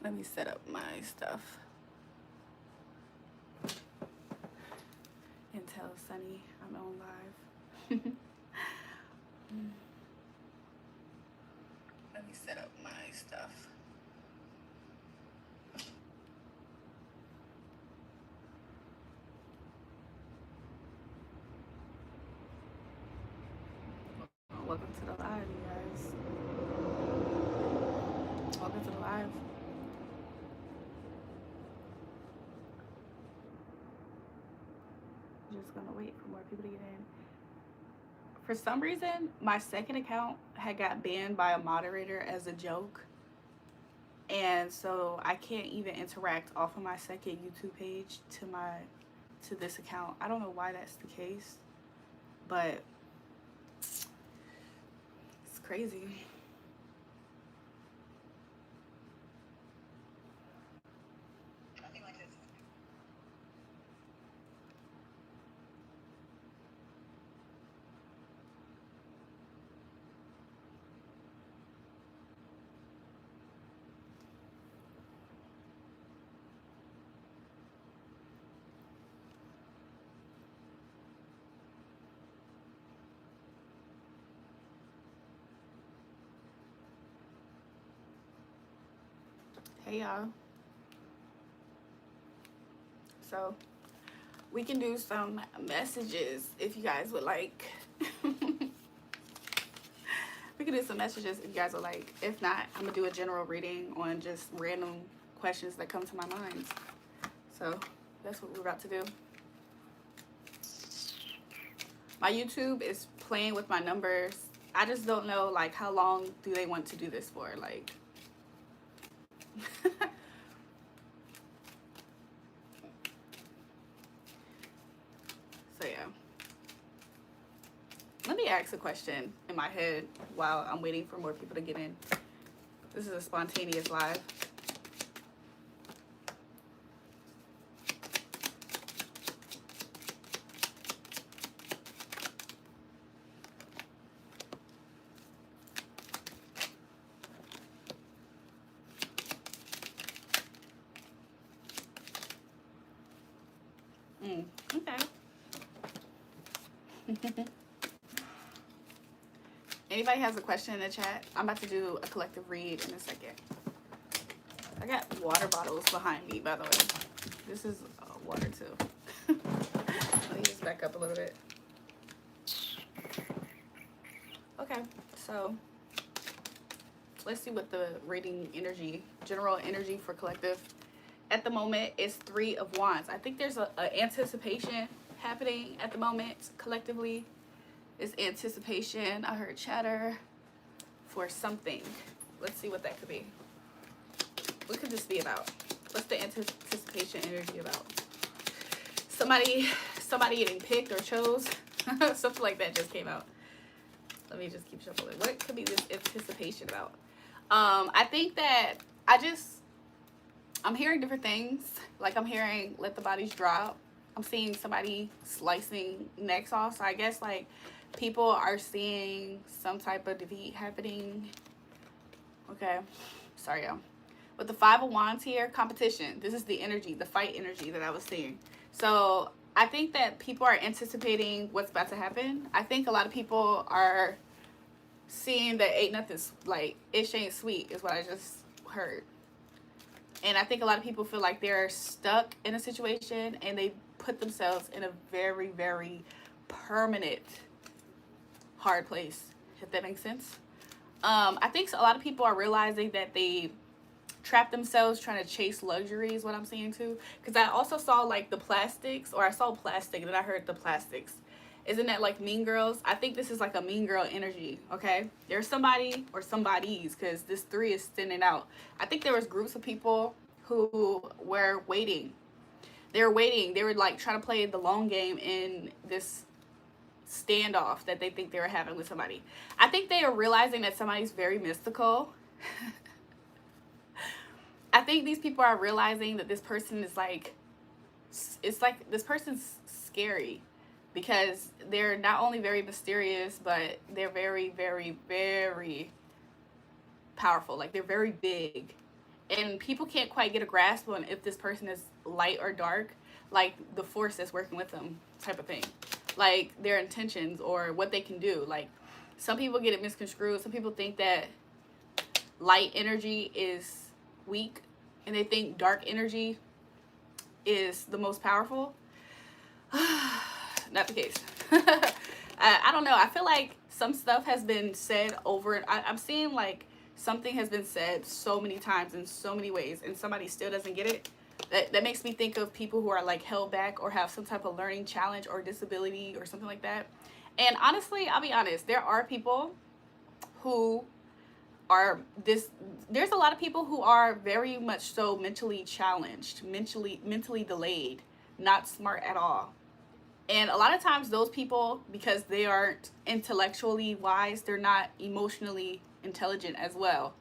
Let me set up my stuff and tell Sunny I'm on live. Let me set up my stuff. Welcome to the live, you guys. Welcome to the live. Just gonna wait for more people to get in. For some reason, my second account had got banned by a moderator as a joke. And so I can't even interact off of my second YouTube page to this account. I don't know why that's the case, but it's crazy. Hey y'all. So we can do some messages if you guys would like. We can do some messages if you guys would like. If not, I'm gonna do a general reading on just random questions that come to my mind. So that's what we're about to do. My YouTube is playing with my numbers. I just don't know, like, how long do they want to do this for? Like, so yeah. Let me ask a question in my head while I'm waiting for more people to get in. This is a spontaneous live. Okay. Anybody has a question in the chat? I'm about to do a collective read in a second. I got water bottles behind me, by the way. This is water too. Let me just back up a little bit. Okay, so let's see what the reading energy, general energy for collective at the moment is 3 of Wands. I think there's a anticipation happening at the moment collectively. It's anticipation. I heard chatter for something. Let's see what that could be. What could this be about? What's the anticipation energy about? Somebody getting picked or chose. Something like that just came out. Let me just keep shuffling. What could be this anticipation about? I think that I'm hearing different things. Like, I'm hearing let the bodies drop. I'm seeing somebody slicing necks off. So I guess, like, people are seeing some type of defeat happening. Okay. Sorry, y'all. With the 5 of Wands here, competition. This is the energy, the fight energy that I was seeing. So I think that people are anticipating what's about to happen. I think a lot of people are seeing that ain't nothing, like, ish ain't sweet is what I just heard. And I think a lot of people feel like they're stuck in a situation and they put themselves in a very, very permanent hard place, if that makes sense. I think a lot of people are realizing that they trap themselves trying to chase luxury is what I'm seeing too. Because I also saw, like, the plastics, or I saw plastic and then I heard the plastics. Isn't that like Mean Girls? I think this is like a Mean Girl energy, okay? There's somebody or somebodies, because this 3 is standing out. I think there was groups of people who were waiting. They were waiting. They were, like, trying to play the long game in this standoff that they think they were having with somebody. I think they are realizing that somebody's very mystical. I think these people are realizing that this person is, like, it's like this person's scary. Because they're not only very mysterious, but they're very, very, very powerful. Like, they're very big. and people can't quite get a grasp on if this person is light or dark, like the force that's working with them type of thing, like their intentions or what they can do. Like some people get it misconstrued. Some people think that light energy is weak, and they think dark energy is the most powerful. Not the case. I don't know. I feel like some stuff has been said over, and I'm seeing like something has been said so many times in so many ways, and somebody still doesn't get it. That makes me think of people who are like held back or have some type of learning challenge or disability or something like that. And honestly, I'll be honest, there are people who are this there's a lot of people who are very much so mentally challenged, mentally delayed, not smart at all. And a lot of times those people, because they aren't intellectually wise, they're not emotionally intelligent as well.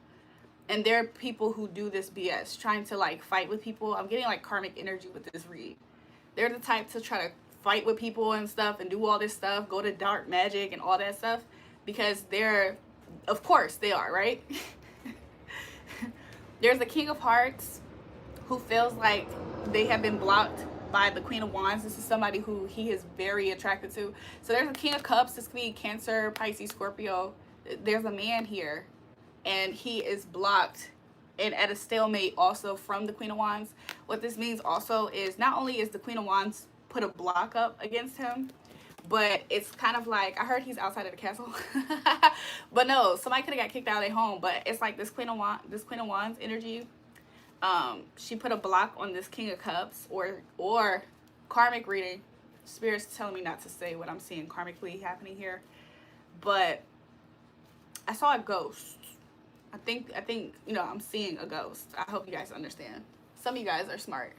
And there are people who do this BS, trying to like fight with people. I'm getting like karmic energy with this read. They're the type to try to fight with people and stuff and do all this stuff, go to dark magic and all that stuff, because they're, of course they are, right? There's a King of Hearts who feels like they have been blocked by the Queen of Wands. This is somebody who he is very attracted to. So there's a King of Cups. This could be Cancer, Pisces, Scorpio. There's a man here, and he is blocked and at a stalemate also from the Queen of Wands. What this means also is not only is the Queen of Wands put a block up against him, but it's kind of like, I heard he's outside of the castle. But no, somebody could have got kicked out of their home. But it's like this Queen of Wands energy. She put a block on this King of Cups, or karmic reading. Spirit's telling me not to say what I'm seeing karmically happening here, but I saw a ghost. I think I'm seeing a ghost. I hope you guys understand. Some of you guys are smart.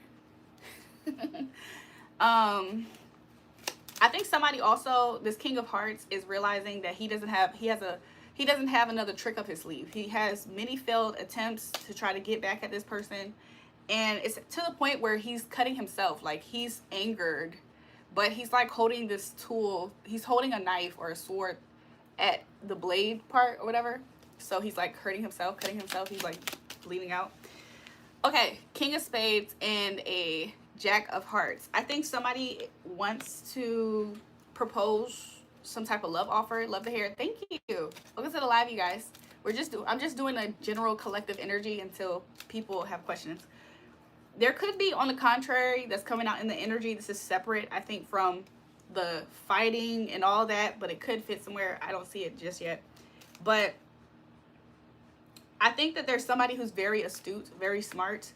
I think somebody also, this King of Hearts, is realizing that he doesn't have another trick up his sleeve. He has many failed attempts to try to get back at this person, and it's to the point where he's cutting himself. Like, he's angered, but he's like holding this tool. He's holding a knife or a sword at the blade part or whatever. So he's like hurting himself, cutting himself. He's like bleeding out. Okay, King of Spades and a Jack of Hearts. I think somebody wants to propose some type of love offer. Love to hear it. Thank you. Welcome to the live, you guys. I'm just doing a general collective energy until people have questions. There could be, on the contrary, that's coming out in the energy. This is separate, I think, from the fighting and all that, but it could fit somewhere. I don't see it just yet. But I think that there's somebody who's very astute, very smart.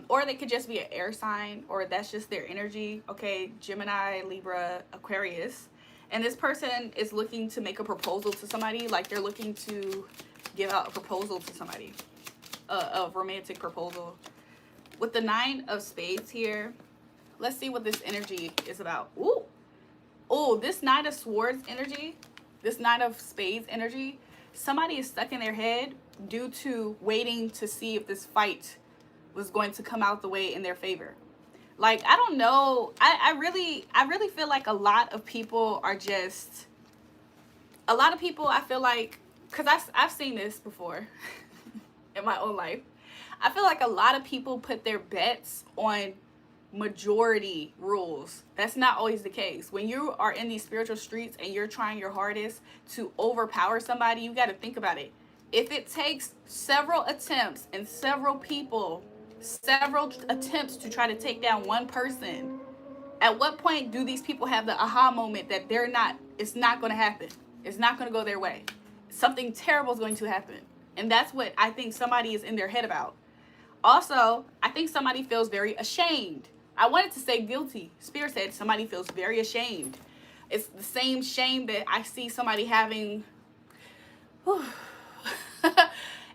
Or they could just be an air sign, or that's just their energy. Okay, Gemini, Libra, Aquarius. And this person is looking to make a proposal to somebody. Like, they're looking to give out a proposal to somebody. A romantic proposal. With the Nine of Spades here, let's see what this energy is about. Ooh. Oh, this Knight of Swords energy, this Knight of Spades energy, somebody is stuck in their head due to waiting to see if this fight was going to come out the way in their favor. Like, I don't know. I really feel like a lot of people are just, I feel like, because I've seen this before in my own life. I feel like a lot of people put their bets on majority rules. That's not always the case. When you are in these spiritual streets and you're trying your hardest to overpower somebody, you got to think about it. If it takes several attempts and several attempts to try to take down one person, at what point do these people have the aha moment that it's not going to happen? It's not going to go their way. Something terrible is going to happen. And that's what I think somebody is in their head about. Also, I think somebody feels very ashamed. I wanted to say guilty. Spirit said somebody feels very ashamed. It's the same shame that I see somebody having.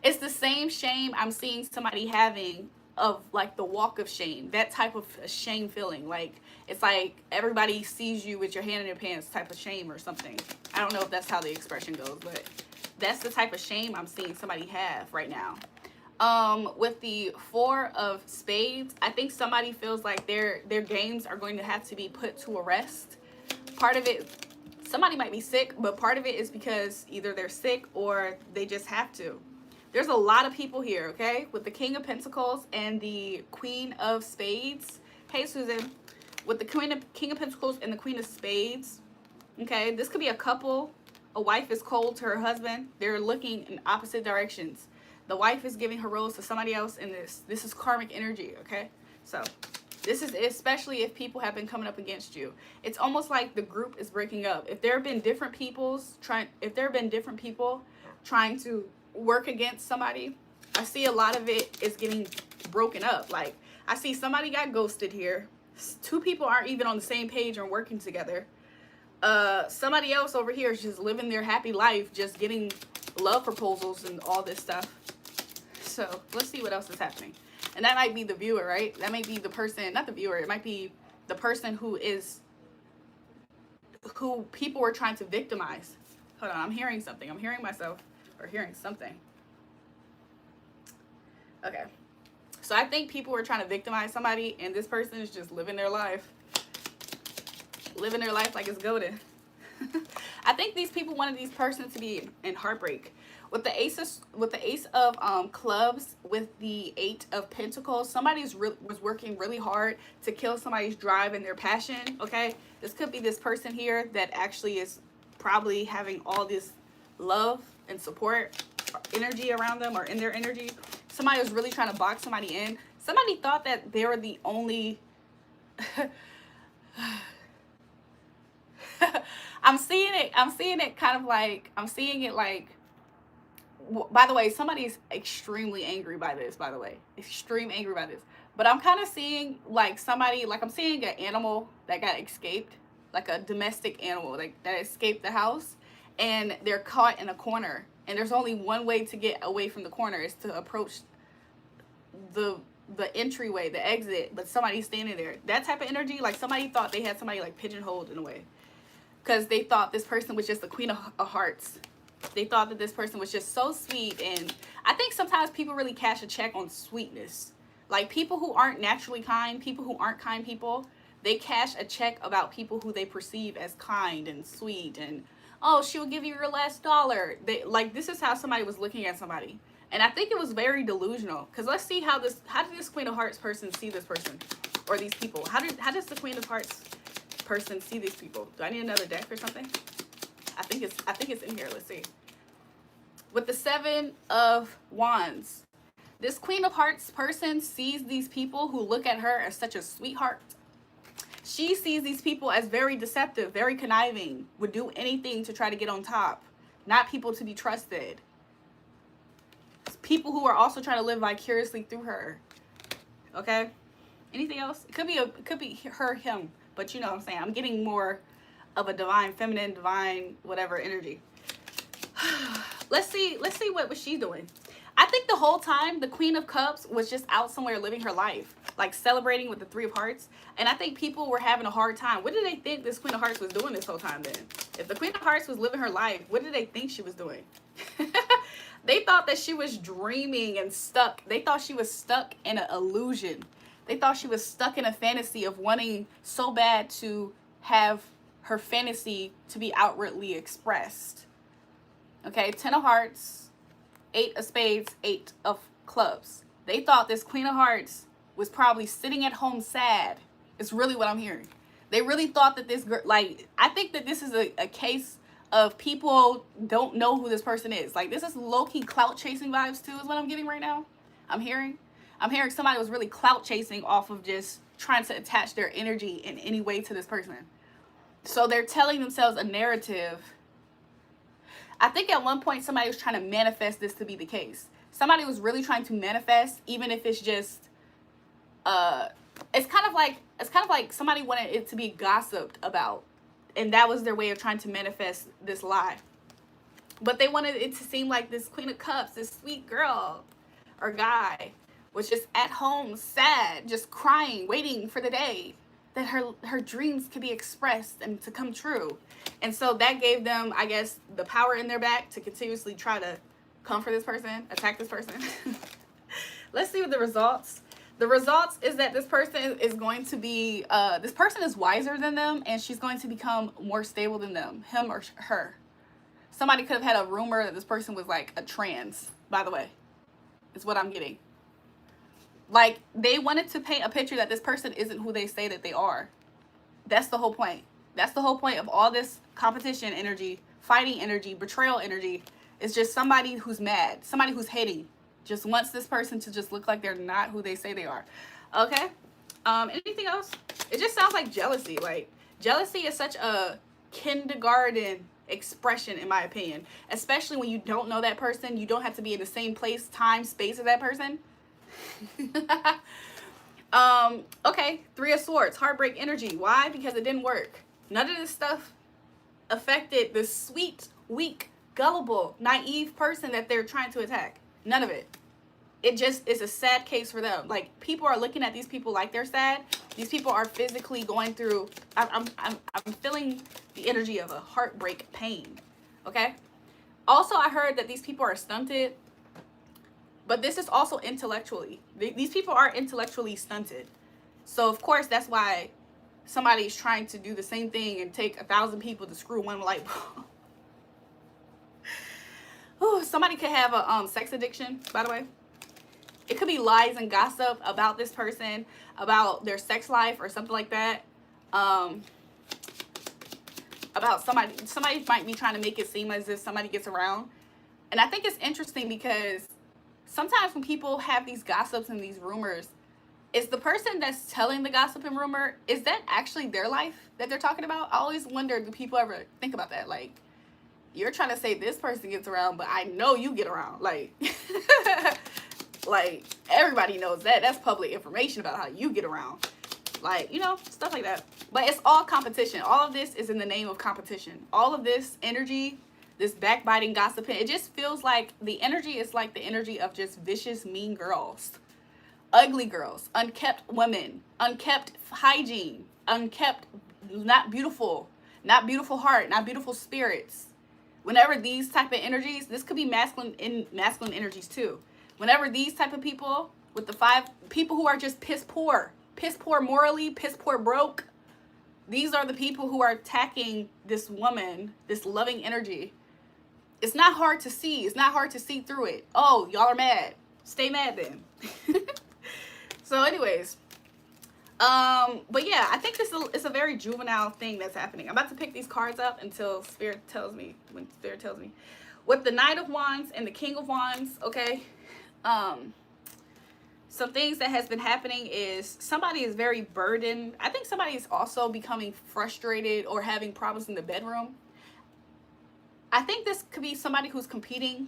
It's the same shame I'm seeing somebody having of, like, the walk of shame. That type of shame feeling. Like, it's like everybody sees you with your hand in your pants type of shame or something. I don't know if that's how the expression goes, but that's the type of shame I'm seeing somebody have right now. With the Four of Spades, I think somebody feels like their games are going to have to be put to a rest. Part of it, somebody might be sick, but part of it is because either they're sick or they just have to. There's a lot of people here, okay? With the King of Pentacles and the Queen of Spades. Hey, Susan. With the King of Pentacles and the Queen of Spades, okay? This could be a couple. A wife is cold to her husband. They're looking in opposite directions. The wife is giving her rose to somebody else in this. This is karmic energy, okay? So this is especially if people have been coming up against you. It's almost like the group is breaking up. If there have been different people trying to work against somebody, I see a lot of it is getting broken up. Like, I see somebody got ghosted here. Two people aren't even on the same page or working together. Somebody else over here is just living their happy life, just getting love proposals and all this stuff. So let's see what else is happening. And that might be the viewer, right? That might be the person, not the viewer. It might be the person who people were trying to victimize. Hold on, I'm hearing something. I'm hearing myself or hearing something. Okay. So I think people were trying to victimize somebody, and this person is just living their life. Living their life like it's golden. I think these people wanted these persons to be in heartbreak. With the ace of clubs, with the 8 of pentacles, somebody was working really hard to kill somebody's drive and their passion, okay? This could be this person here that actually is probably having all this love and support energy around them, or in their energy. Somebody was really trying to box somebody in. Somebody thought that they were the only... I'm seeing it kind of like, I'm seeing it like, by the way, somebody's extremely angry by this, by the way. Extreme angry by this. But I'm kind of seeing like somebody, like I'm seeing an animal that got escaped, like a domestic animal like that escaped the house, and they're caught in a corner. And there's only one way to get away from the corner, is to approach the entryway, the exit, but somebody's standing there. That type of energy, like somebody thought they had somebody like pigeonholed in a way. Because they thought this person was just the Queen of Hearts. They thought that this person was just so sweet. And I think sometimes people really cash a check on sweetness. Like people who aren't naturally kind, people who aren't kind people, they cash a check about people who they perceive as kind and sweet. And, oh, she'll give you your last dollar. Like, this is how somebody was looking at somebody. And I think it was very delusional. Because let's see how did this Queen of Hearts person see this person? Or these people? How does the Queen of Hearts person see these people? Do I need another deck or something? I think it's in here. Let's see. With the 7 of Wands, this Queen of Hearts person sees these people who look at her as such a sweetheart. She sees these people as very deceptive, very conniving, would do anything to try to get on top. Not people to be trusted. People who are also trying to live vicariously through her. Okay? Anything else? It could be her, him. But you know what I'm saying. I'm getting more of a divine, feminine, divine, whatever energy. Let's see what was she doing. I think the whole time the Queen of Cups was just out somewhere living her life, like celebrating with the 3 of Hearts. And I think people were having a hard time. What did they think this Queen of Hearts was doing this whole time then? If the Queen of Hearts was living her life, what did they think she was doing? They thought that she was dreaming and stuck. They thought she was stuck in an illusion. They thought she was stuck in a fantasy of wanting so bad to have her fantasy to be outwardly expressed. Okay, 10 of Hearts, 8 of Spades, 8 of Clubs. They thought this Queen of Hearts was probably sitting at home sad. It's really what I'm hearing. They really thought that this girl, like, I think that this is a case of people don't know who this person is. Like, this is low-key clout chasing vibes too, is what I'm getting right now. I'm hearing somebody was really clout chasing off of just trying to attach their energy in any way to this person. So they're telling themselves a narrative. I think at one point somebody was trying to manifest this to be the case. Somebody was really trying to manifest, even if it's just it's kind of like somebody wanted it to be gossiped about, and that was their way of trying to manifest this lie. But they wanted it to seem like this Queen of Cups, this sweet girl or guy, was just at home sad, just crying, waiting for the day that her dreams could be expressed and to come true. And so that gave them, I guess, the power in their back to continuously try to comfort this person, attack this person. Let's see what the results. The results is that this person is going to be, this person is wiser than them, and she's going to become more stable than them, him or her. Somebody could have had a rumor that this person was like a trans, by the way. is what I'm getting. Like, they wanted to paint a picture that this person isn't who they say that they are. That's the whole point. That's the whole point of all this competition energy, fighting energy, betrayal energy. It's just somebody who's mad, somebody who's hating, just wants this person to just look like they're not who they say they are. Okay? Anything else? It just sounds like jealousy. Like, jealousy is such a kindergarten expression, in my opinion, especially when you don't know that person. You don't have to be in the same place, time, space as that person. Okay, Three of Swords, heartbreak energy. Why? Because it didn't work. None of this stuff affected the sweet, weak, gullible, naive person that they're trying to attack. None of it. It just is a sad case for them. Like, people are looking at these people like they're sad. These people are physically going through, I'm feeling the energy of a heartbreak pain. Okay? Also, I heard that these people are stunted. But this is also intellectually. These people are intellectually stunted. So, of course, that's why somebody's trying to do the same thing and take 1,000 people to screw one light bulb. Oh, somebody could have a sex addiction, by the way. It could be lies and gossip about this person, about their sex life or something like that. About somebody might be trying to make it seem as if somebody gets around. And I think it's interesting because sometimes when people have these gossips and these rumors, is the person that's telling the gossip and rumor, is that actually their life that they're talking about? I always wonder, do people ever think about that? Like, you're trying to say this person gets around, but I know you get around. Like, like, everybody knows that. That's public information about how you get around. Like, you know, stuff like that. But it's all competition. All of this is in the name of competition. All of this energy, this backbiting, gossiping, it just feels like the energy is like the energy of just vicious, mean girls. Ugly girls, unkept women, unkept hygiene, unkept, not beautiful heart, not beautiful spirits. Whenever these type of energies, this could be masculine energies too. Whenever these type of people, with the 5 people who are just piss poor morally, piss poor broke, these are the people who are attacking this woman, this loving energy. It's not hard to see. It's not hard to see through it. Oh, y'all are mad. Stay mad then. So anyways, but yeah, I think this is a very juvenile thing that's happening. I'm about to pick these cards up until Spirit tells me, when Spirit tells me. With the Knight of Wands and the King of Wands, okay, some things that has been happening is somebody is very burdened. I think somebody is also becoming frustrated or having problems in the bedroom. I think this could be somebody who's competing.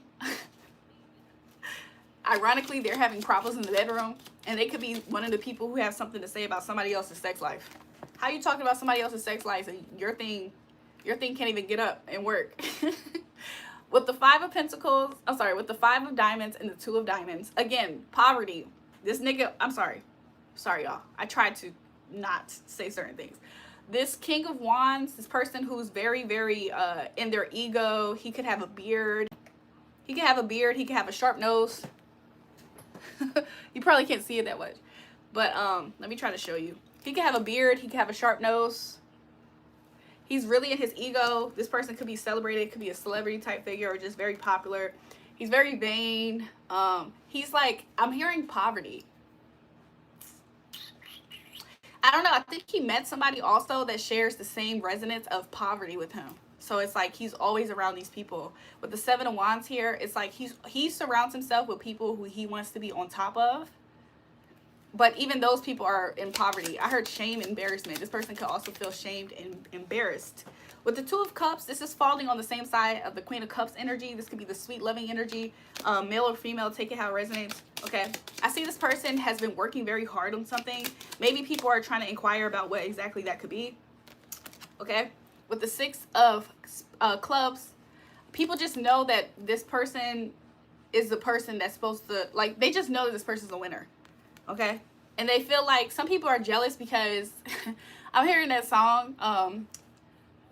Ironically, they're having problems in the bedroom, and they could be one of the people who have something to say about somebody else's sex life. How you talking about somebody else's sex life and your thing can't even get up and work? With the 5 of Pentacles, I'm sorry, with the 5 of Diamonds and the 2 of Diamonds, again, poverty. This nigga, I'm sorry, y'all. I tried to not say certain things. This King of Wands, this person who's very, very in their ego. He could have a beard. He could have a sharp nose. You probably can't see it that much, but let me try to show you. He could have a beard. He could have a sharp nose. He's really in his ego. This person could be celebrated, could be a celebrity type figure, or just very popular. He's very vain. He's like, I'm hearing poverty. I don't know. I think he met somebody also that shares the same resonance of poverty with him. So it's like he's always around these people. With the 7 of Wands here, it's like he surrounds himself with people who he wants to be on top of. But even those people are in poverty. I heard shame, embarrassment. This person could also feel shamed and embarrassed. With the 2 of Cups, this is falling on the same side of the Queen of Cups energy. This could be the sweet, loving energy. Male or female, take it how it resonates. Okay. I see this person has been working very hard on something. Maybe people are trying to inquire about what exactly that could be. Okay. With the 6 of Clubs, people just know that this person is the person that's supposed to, like, they just know that this person's a winner. Okay. And they feel like some people are jealous because I'm hearing that song,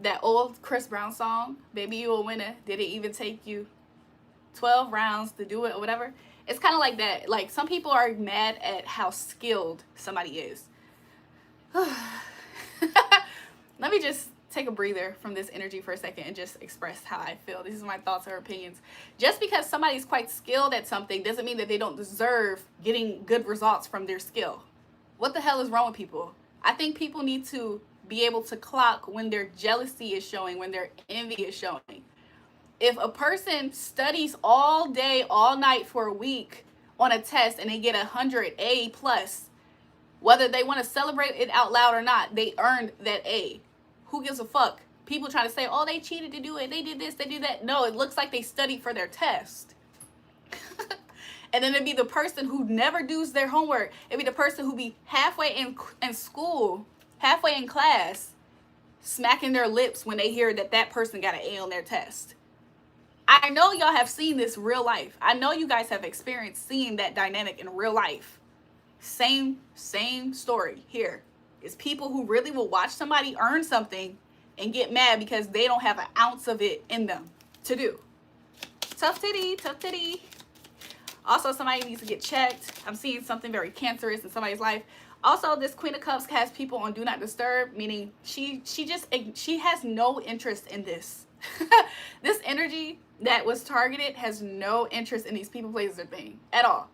that old Chris Brown song, Baby You a Winner. Did it even take you 12 rounds to do it or whatever? It's kind of like that. Like, some people are mad at how skilled somebody is. Let me just take a breather from this energy for a second and just express how I feel. These are my thoughts or opinions. Just because somebody's quite skilled at something doesn't mean that they don't deserve getting good results from their skill. What the hell is wrong with people? I think people need to be able to clock when their jealousy is showing, when their envy is showing. If a person studies all day, all night for a week on a test and they get 100 A plus, whether they want to celebrate it out loud or not, they earned that A. Who gives a fuck? People trying to say, oh, they cheated to do it. They did this, they did that. No, it looks like they studied for their test. And then it'd be the person who never does their homework. It'd be the person who be halfway in school, halfway in class, smacking their lips when they hear that that person got an A on their test. I know y'all have seen this real life. I know you guys have experienced seeing that dynamic in real life. Same story here. It's people who really will watch somebody earn something and get mad because they don't have an ounce of it in them to do. Tough titty, tough titty. Also, somebody needs to get checked. I'm seeing something very cancerous in somebody's life. Also, this Queen of Cups has people on Do Not Disturb, meaning she has no interest in this. This energy that was targeted has no interest in these people, places, or thing at all.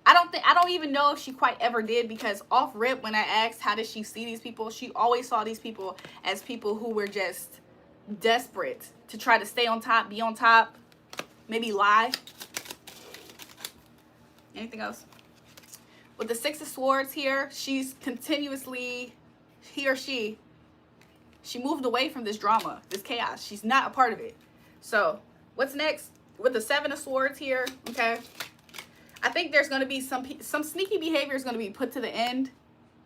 I don't even know if she quite ever did, because off rip, when I asked how did she see these people, she always saw these people as people who were just desperate to try to stay on top, be on top, maybe lie. Anything else? With the Six of Swords here, she's continuously, he or she moved away from this drama, this chaos. She's not a part of it. So what's next? With the Seven of Swords here, okay? I think there's going to be some sneaky behavior is going to be put to the end.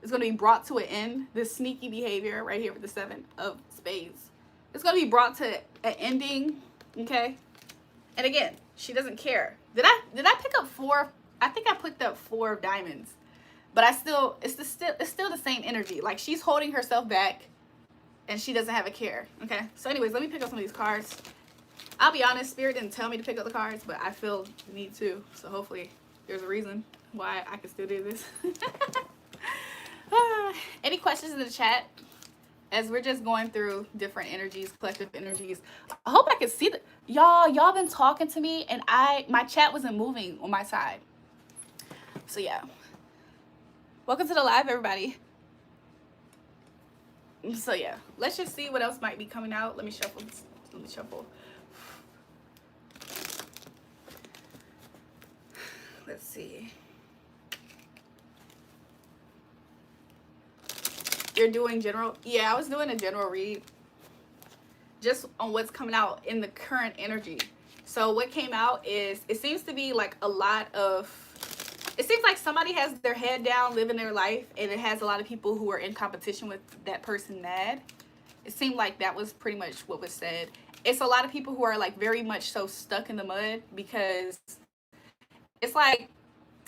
It's going to be brought to an end. This sneaky behavior right here with the Seven of Spades. It's going to be brought to an ending, okay? And again, she doesn't care. Did I pick up four? I think I picked up 4 of diamonds. But it's still the same energy. Like, she's holding herself back and she doesn't have a care, okay? So anyways, let me pick up some of these cards. I'll be honest, Spirit didn't tell me to pick up the cards, but I feel the need to. So hopefully there's a reason why I can still do this. Any questions in the chat? As we're just going through different energies, collective energies. I hope I can see that. Y'all been talking to me and my chat wasn't moving on my side. So yeah. Welcome to the live, everybody. So yeah, let's just see what else might be coming out. Let me shuffle. Let's see. You're doing general? Yeah, I was doing a general read just on what's coming out in the current energy. So what came out is, it seems to be like a lot of, it seems like somebody has their head down, living their life, and it has a lot of people who are in competition with that person mad. It seemed like that was pretty much what was said. It's a lot of people who are like very much so stuck in the mud, because it's like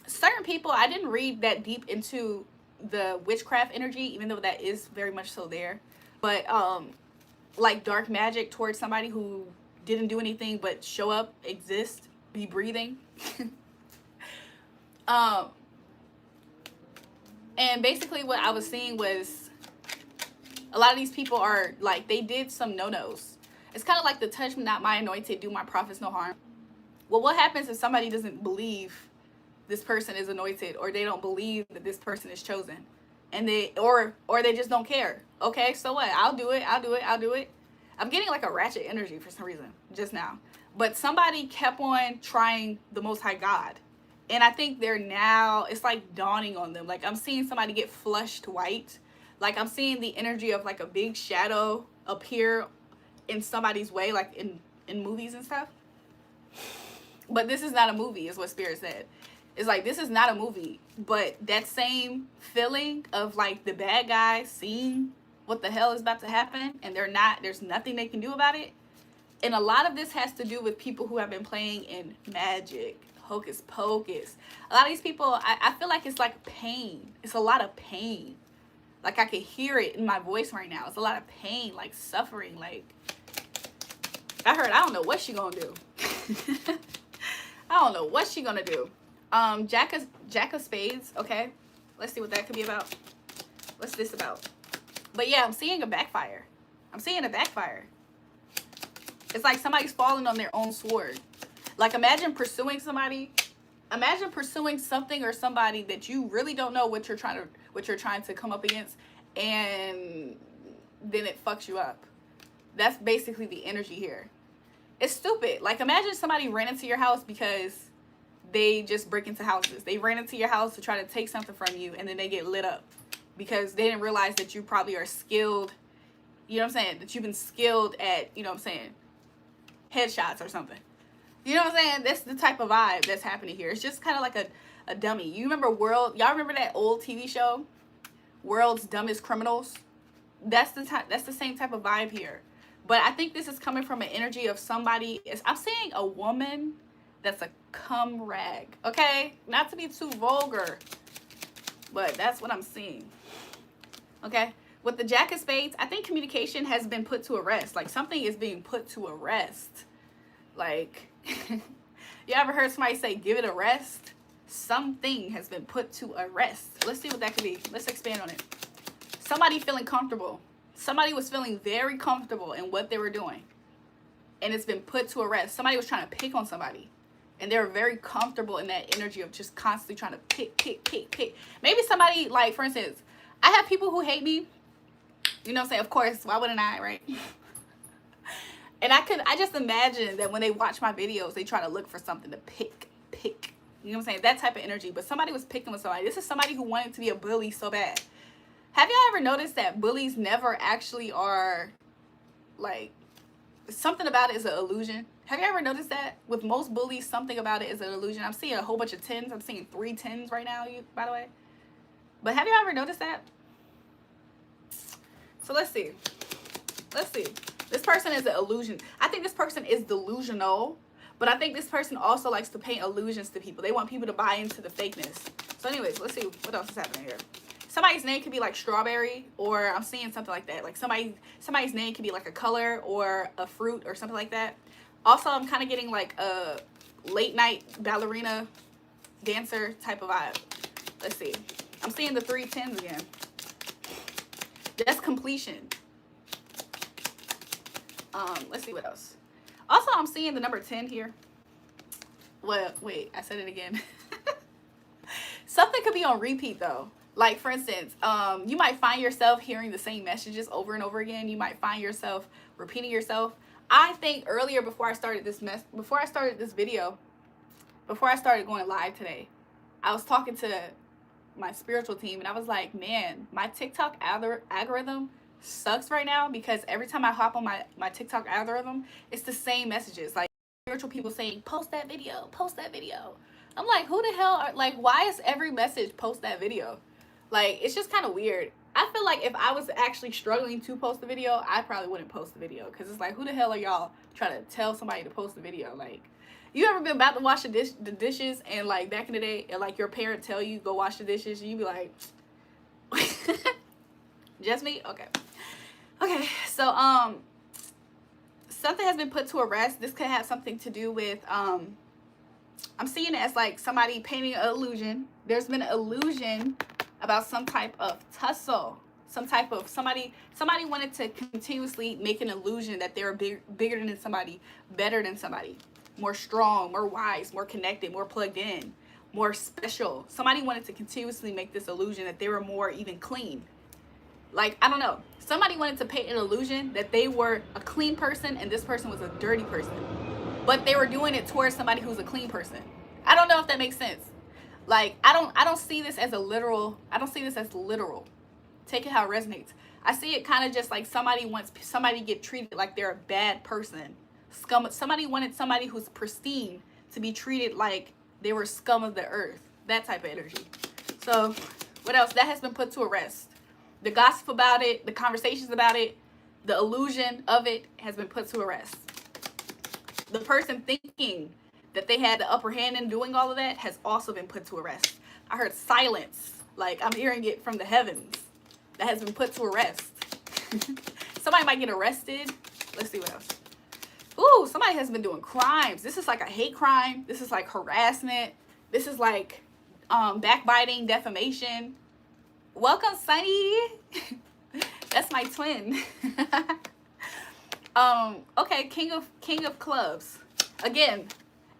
certain people, I didn't read that deep into the witchcraft energy, even though that is very much so there. But like dark magic towards somebody who didn't do anything but show up, exist, be breathing. And basically what I was seeing was a lot of these people are like, they did some no-nos. It's kind of like the touch not my anointed, do my prophets no harm. Well, what happens if somebody doesn't believe this person is anointed, or they don't believe that this person is chosen, and they or they just don't care? Okay, so what? I'll do it. I'm getting like a ratchet energy for some reason just now. But somebody kept on trying the Most High God. And I think they're now, it's like dawning on them. Like, I'm seeing somebody get flushed white. Like, I'm seeing the energy of like a big shadow appear in somebody's way, like in movies and stuff. But this is not a movie, is what Spirit said. It's like, this is not a movie. But that same feeling of like the bad guys seeing what the hell is about to happen, and there's nothing they can do about it. And a lot of this has to do with people who have been playing in magic, hocus pocus. A lot of these people, I feel like it's like pain. It's a lot of pain. Like, I can hear it in my voice right now. It's a lot of pain, like suffering. Like, I don't know what she gonna do. I don't know what she gonna do. Jack of Spades. Okay, let's see what that could be about. What's this about? But yeah, I'm seeing a backfire. I'm seeing a backfire. It's like somebody's falling on their own sword. Like, imagine pursuing somebody. Imagine pursuing something or somebody that you really don't know what you're trying to come up against, and then it fucks you up. That's basically the energy here. It's stupid. Like, imagine somebody ran into your house because they just break into houses. They ran into your house to try to take something from you, and then they get lit up because they didn't realize that you probably are skilled, you know what I'm saying, that you've been skilled at, you know what I'm saying, headshots or something. You know what I'm saying? That's the type of vibe that's happening here. It's just kind of like a dummy. You remember y'all remember that old TV show, World's Dumbest Criminals? That's the same type of vibe here. But I think this is coming from an energy of somebody. I'm seeing a woman that's a cum rag. Okay? Not to be too vulgar, but that's what I'm seeing. Okay? With the Jack of Spades, I think communication has been put to a rest. Like, something is being put to a rest. Like, you ever heard somebody say, give it a rest? Something has been put to a rest. Let's see what that could be. Let's expand on it. Somebody feeling comfortable. Somebody was feeling very comfortable in what they were doing, and it's been put to a rest. Somebody was trying to pick on somebody, and they were very comfortable in that energy of just constantly trying to pick. Maybe somebody, like, for instance, I have people who hate me. You know what I'm saying? Of course, why wouldn't I, right? And I just imagine that when they watch my videos, they try to look for something to pick. You know what I'm saying? That type of energy. But somebody was picking with somebody. This is somebody who wanted to be a bully so bad. Have y'all ever noticed that bullies never actually are, like, something about it is an illusion? Have you ever noticed that? With most bullies, something about it is an illusion. I'm seeing a whole bunch of 10s. I'm seeing 3 10s right now, by the way. But have you ever noticed that? So let's see. This person is an illusion. I think this person is delusional, but I think this person also likes to paint illusions to people. They want people to buy into the fakeness. So anyways, let's see what else is happening here. Somebody's name could be like strawberry, or I'm seeing something like that. Like somebody's name could be like a color or a fruit or something like that. Also, I'm kind of getting like a late night ballerina dancer type of vibe. Let's see. I'm seeing the 3 10s again. That's completion. Let's see what else. Also, I'm seeing the number 10 here. Well, wait, I said it again. Something could be on repeat though. Like, for instance, you might find yourself hearing the same messages over and over again. You might find yourself repeating yourself. I think earlier, before I started this video, before I started going live today, I was talking to my spiritual team, and I was like, man, my TikTok algorithm sucks right now, because every time I hop on my TikTok algorithm, it's the same messages. Like, spiritual people saying, post that video, post that video. I'm like, who the hell like, why is every message post that video? Like, it's just kind of weird. I feel like if I was actually struggling to post the video, I probably wouldn't post the video, because it's like, who the hell are y'all trying to tell somebody to post the video? Like, you ever been about to wash the dishes, and like back in the day, and like your parent tell you go wash the dishes, and you be like, just me? Okay, so something has been put to a rest. This could have something to do with I'm seeing it as like somebody painting an illusion. There's been an illusion about some type of tussle, some type of somebody wanted to continuously make an illusion that they're bigger than somebody, better than somebody, more strong, more wise, more connected, more plugged in, more special. Somebody wanted to continuously make this illusion that they were more even clean. Like, I don't know. Somebody wanted to paint an illusion that they were a clean person and this person was a dirty person. But they were doing it towards somebody who's a clean person. I don't know if that makes sense. Like, I don't see this as a literal. I don't see this as literal. Take it how it resonates. I see it kind of just like somebody wants somebody to get treated like they're a bad person. Somebody wanted somebody who's pristine to be treated like they were scum of the earth. That type of energy. So, what else? That has been put to a rest. The gossip about it, the conversations about it, the illusion of it has been put to a rest. The person thinking that they had the upper hand in doing all of that has also been put to a rest. I heard silence, like I'm hearing it from the heavens. That has been put to a rest. Somebody might get arrested. Let's see what else. Ooh, somebody has been doing crimes. This is like a hate crime. This is like harassment. This is like backbiting, defamation. Welcome, Sunny. That's my twin. Okay, king of clubs. Again,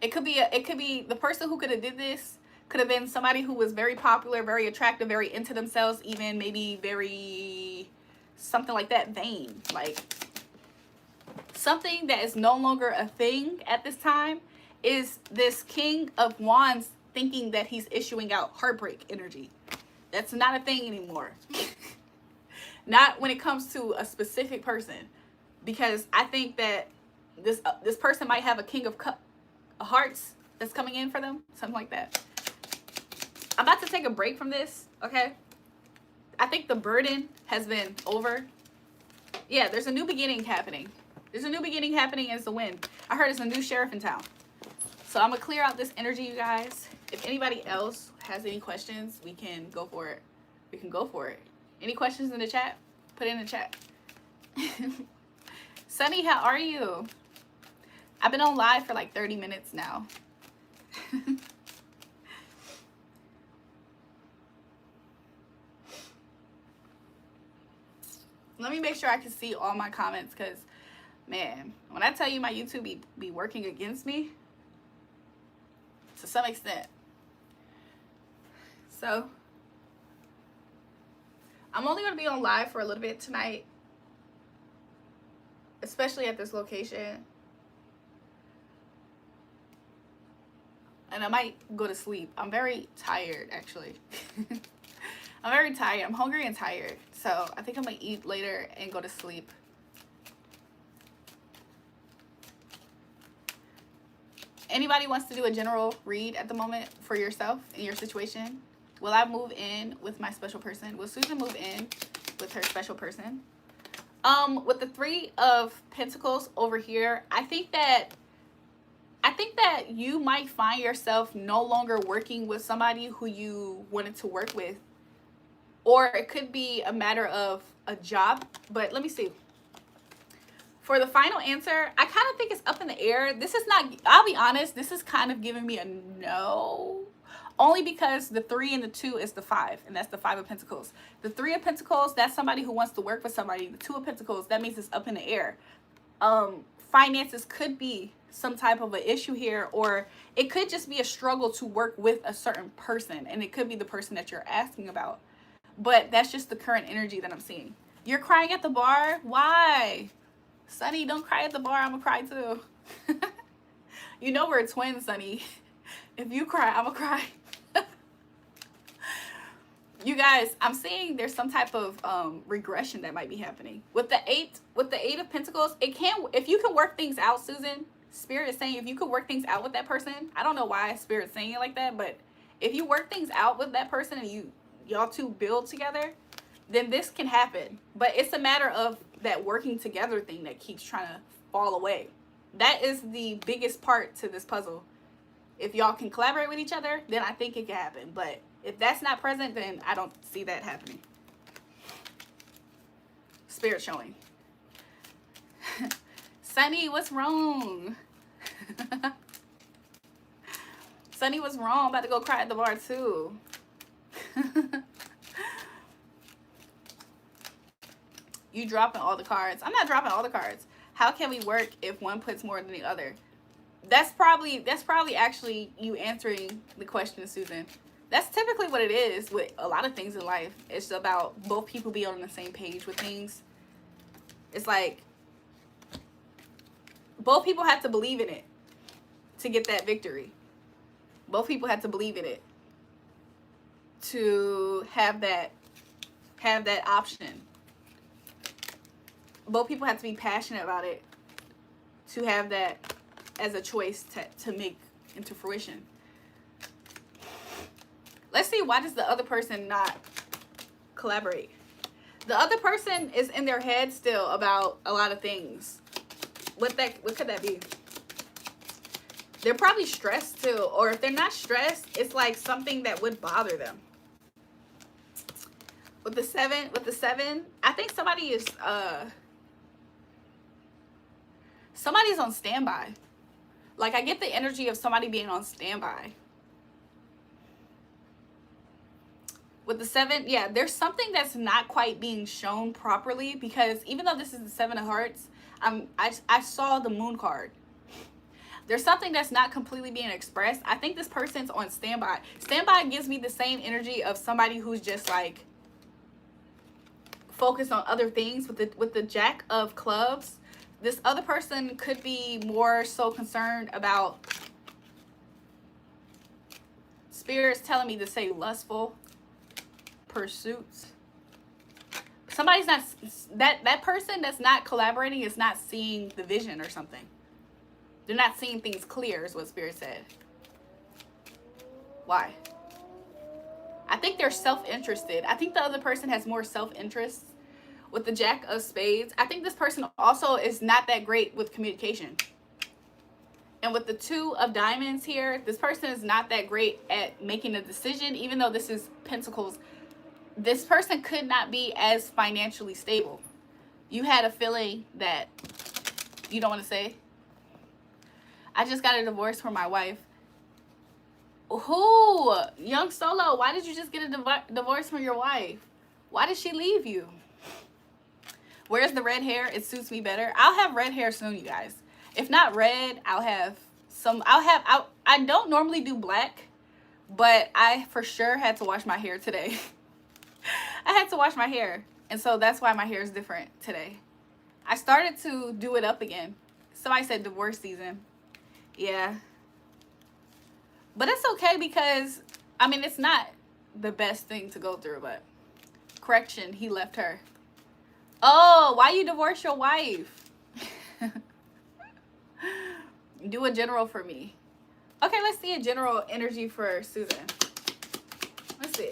it could be the person who could have did this could have been somebody who was very popular, very attractive, very into themselves, even maybe very something like that, vain, like something that is no longer a thing at this time. Is this King of Wands thinking that he's issuing out heartbreak energy? That's not a thing anymore. Not when it comes to a specific person, because I think that this person might have a King of Hearts that's coming in for them, something like that. I'm about to take a break from this, okay? I think the burden has been over. Yeah, there's a new beginning happening. There's a new beginning happening as the wind. I heard there's a new sheriff in town. So I'm going to clear out this energy, you guys. If anybody else has any questions, we can go for it. We can go for it. Any questions in the chat? Put it in the chat. Sunny, how are you? I've been on live for like 30 minutes now. Let me make sure I can see all my comments, because, man, when I tell you my YouTube be working against me, to some extent. So, I'm only going to be on live for a little bit tonight, especially at this location. And I might go to sleep. I'm very tired, actually. I'm very tired. I'm hungry and tired. So I think I'm going to eat later and go to sleep. Anybody wants to do a general read at the moment for yourself in your situation? Will I move in with my special person? Will Susan move in with her special person? With the Three of Pentacles over here, I think that you might find yourself no longer working with somebody who you wanted to work with. Or it could be a matter of a job. But let me see. For the final answer, I kind of think it's up in the air. This is not, I'll be honest, this is kind of giving me a no. Only because the 3 and the 2 is the 5. And that's the 5 of Pentacles. The 3 of Pentacles, that's somebody who wants to work with somebody. The 2 of Pentacles, that means it's up in the air. Finances could be some type of an issue here, or it could just be a struggle to work with a certain person, and it could be the person that you're asking about. But that's just the current energy that I'm seeing. You're crying at the bar? Why? Sunny, don't cry at the bar. I'm gonna cry too. You know we're twins, Sunny. If you cry, I'm gonna cry. You guys, I'm seeing there's some type of regression that might be happening with the 8 of Pentacles. It can, if you can work things out, Susan. Spirit is saying if you could work things out with that person. I don't know why Spirit's saying it like that, but if you work things out with that person and y'all two build together, then this can happen. But it's a matter of that working together thing that keeps trying to fall away. That is the biggest part to this puzzle. If y'all can collaborate with each other, then I think it can happen. But if that's not present, then I don't see that happening. Spirit showing. Sunny, what's wrong? Sunny, what's wrong? I'm about to go cry at the bar too. You dropping all the cards. I'm not dropping all the cards. How can we work if one puts more than the other? That's probably actually you answering the question, Susan. That's typically what it is with a lot of things in life. It's about both people being on the same page with things. It's like both people have to believe in it to get that victory. Both people have to believe in it to have that option. Both people have to be passionate about it to have that as a choice to make into fruition. Let's see, why does the other person not collaborate? The other person is in their head still about a lot of things. What could that be? They're probably stressed too, or if they're not stressed, it's like something that would bother them. With the seven, I think somebody is somebody's on standby. Like, I get the energy of somebody being on standby. With the 7, yeah, there's something that's not quite being shown properly, because even though this is the 7 of Hearts, I saw the moon card. There's something that's not completely being expressed. I think this person's on standby. Standby gives me the same energy of somebody who's just like focused on other things. With the Jack of Clubs, this other person could be more so concerned about, Spirit's telling me to say, lustful pursuits. Somebody's not, that person that's not collaborating is not seeing the vision or something. They're not seeing things clear is what Spirit said. Why? I think they're self-interested. I think the other person has more self-interest. With the Jack of Spades, I think this person also is not that great with communication. And with the Two of Diamonds here, this person is not that great at making a decision, even though this is Pentacles. This person could not be as financially stable. You had a feeling that you don't want to say. I just got a divorce from my wife. Who? Young Solo, why did you just get a divorce from your wife? Why did she leave you? Where's the red hair? It suits me better. I'll have red hair soon, you guys. If not red, I'll have some. I don't normally do black, but I for sure had to wash my hair today. I had to wash my hair, and so that's why my hair is different today. I started to do it up again. Somebody said divorce season. Yeah. But it's okay because, I mean, it's not the best thing to go through, but correction, he left her. Oh, why you divorce your wife? Do a general for me. Okay, let's see a general energy for Susan. Let's see.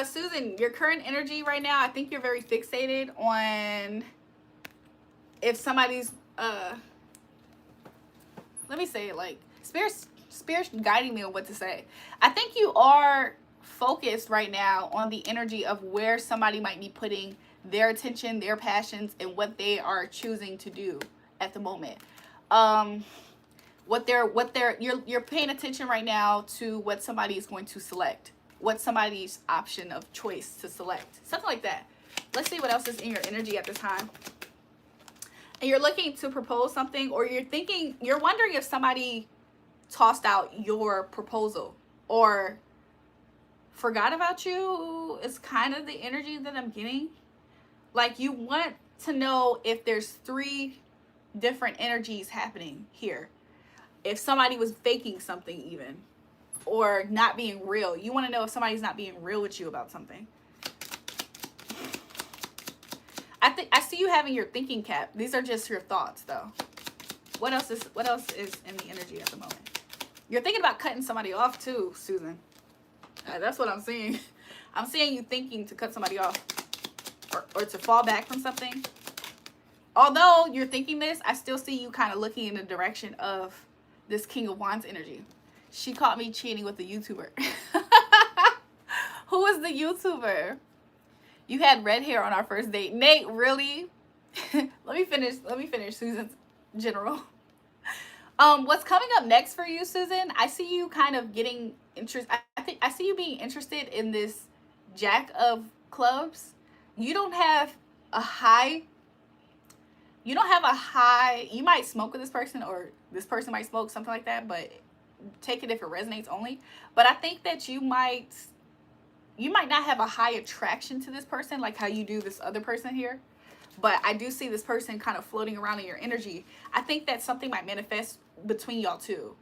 Susan, your current energy right now, I think you're very fixated on if somebody's, let me say it like, Spirit's guiding me on what to say. I think you are focused right now on the energy of where somebody might be putting their attention, their passions, and what they are choosing to do at the moment. You're paying attention right now to what somebody is going to select, what somebody's option of choice to select, something like that. Let's see what else is in your energy at this time. And you're looking to propose something, or you're wondering if somebody tossed out your proposal or forgot about you is kind of the energy that I'm getting. Like, you want to know if there's 3 different energies happening here. If somebody was faking something even, or not being real. You want to know if somebody's not being real with you about something. I see you having your thinking cap. These are just your thoughts though. What else is in the energy at the moment? You're thinking about cutting somebody off too, Susan. That's what I'm seeing. I'm seeing you thinking to cut somebody off or to fall back from something. Although you're thinking this, I still see you kind of looking in the direction of this King of Wands energy. She caught me cheating with the YouTuber. Who is the YouTuber? You had red hair on our first date. Nate, really? Let me finish Susan's general. What's coming up next for you, Susan? I see you kind of getting interest. I see you being interested in this Jack of Clubs. You don't have a high. You might smoke with this person, or this person might smoke, something like that, but take it if it resonates only. But I think that you might not have a high attraction to this person like how you do this other person here. But I do see this person kind of floating around in your energy. I think that something might manifest between y'all two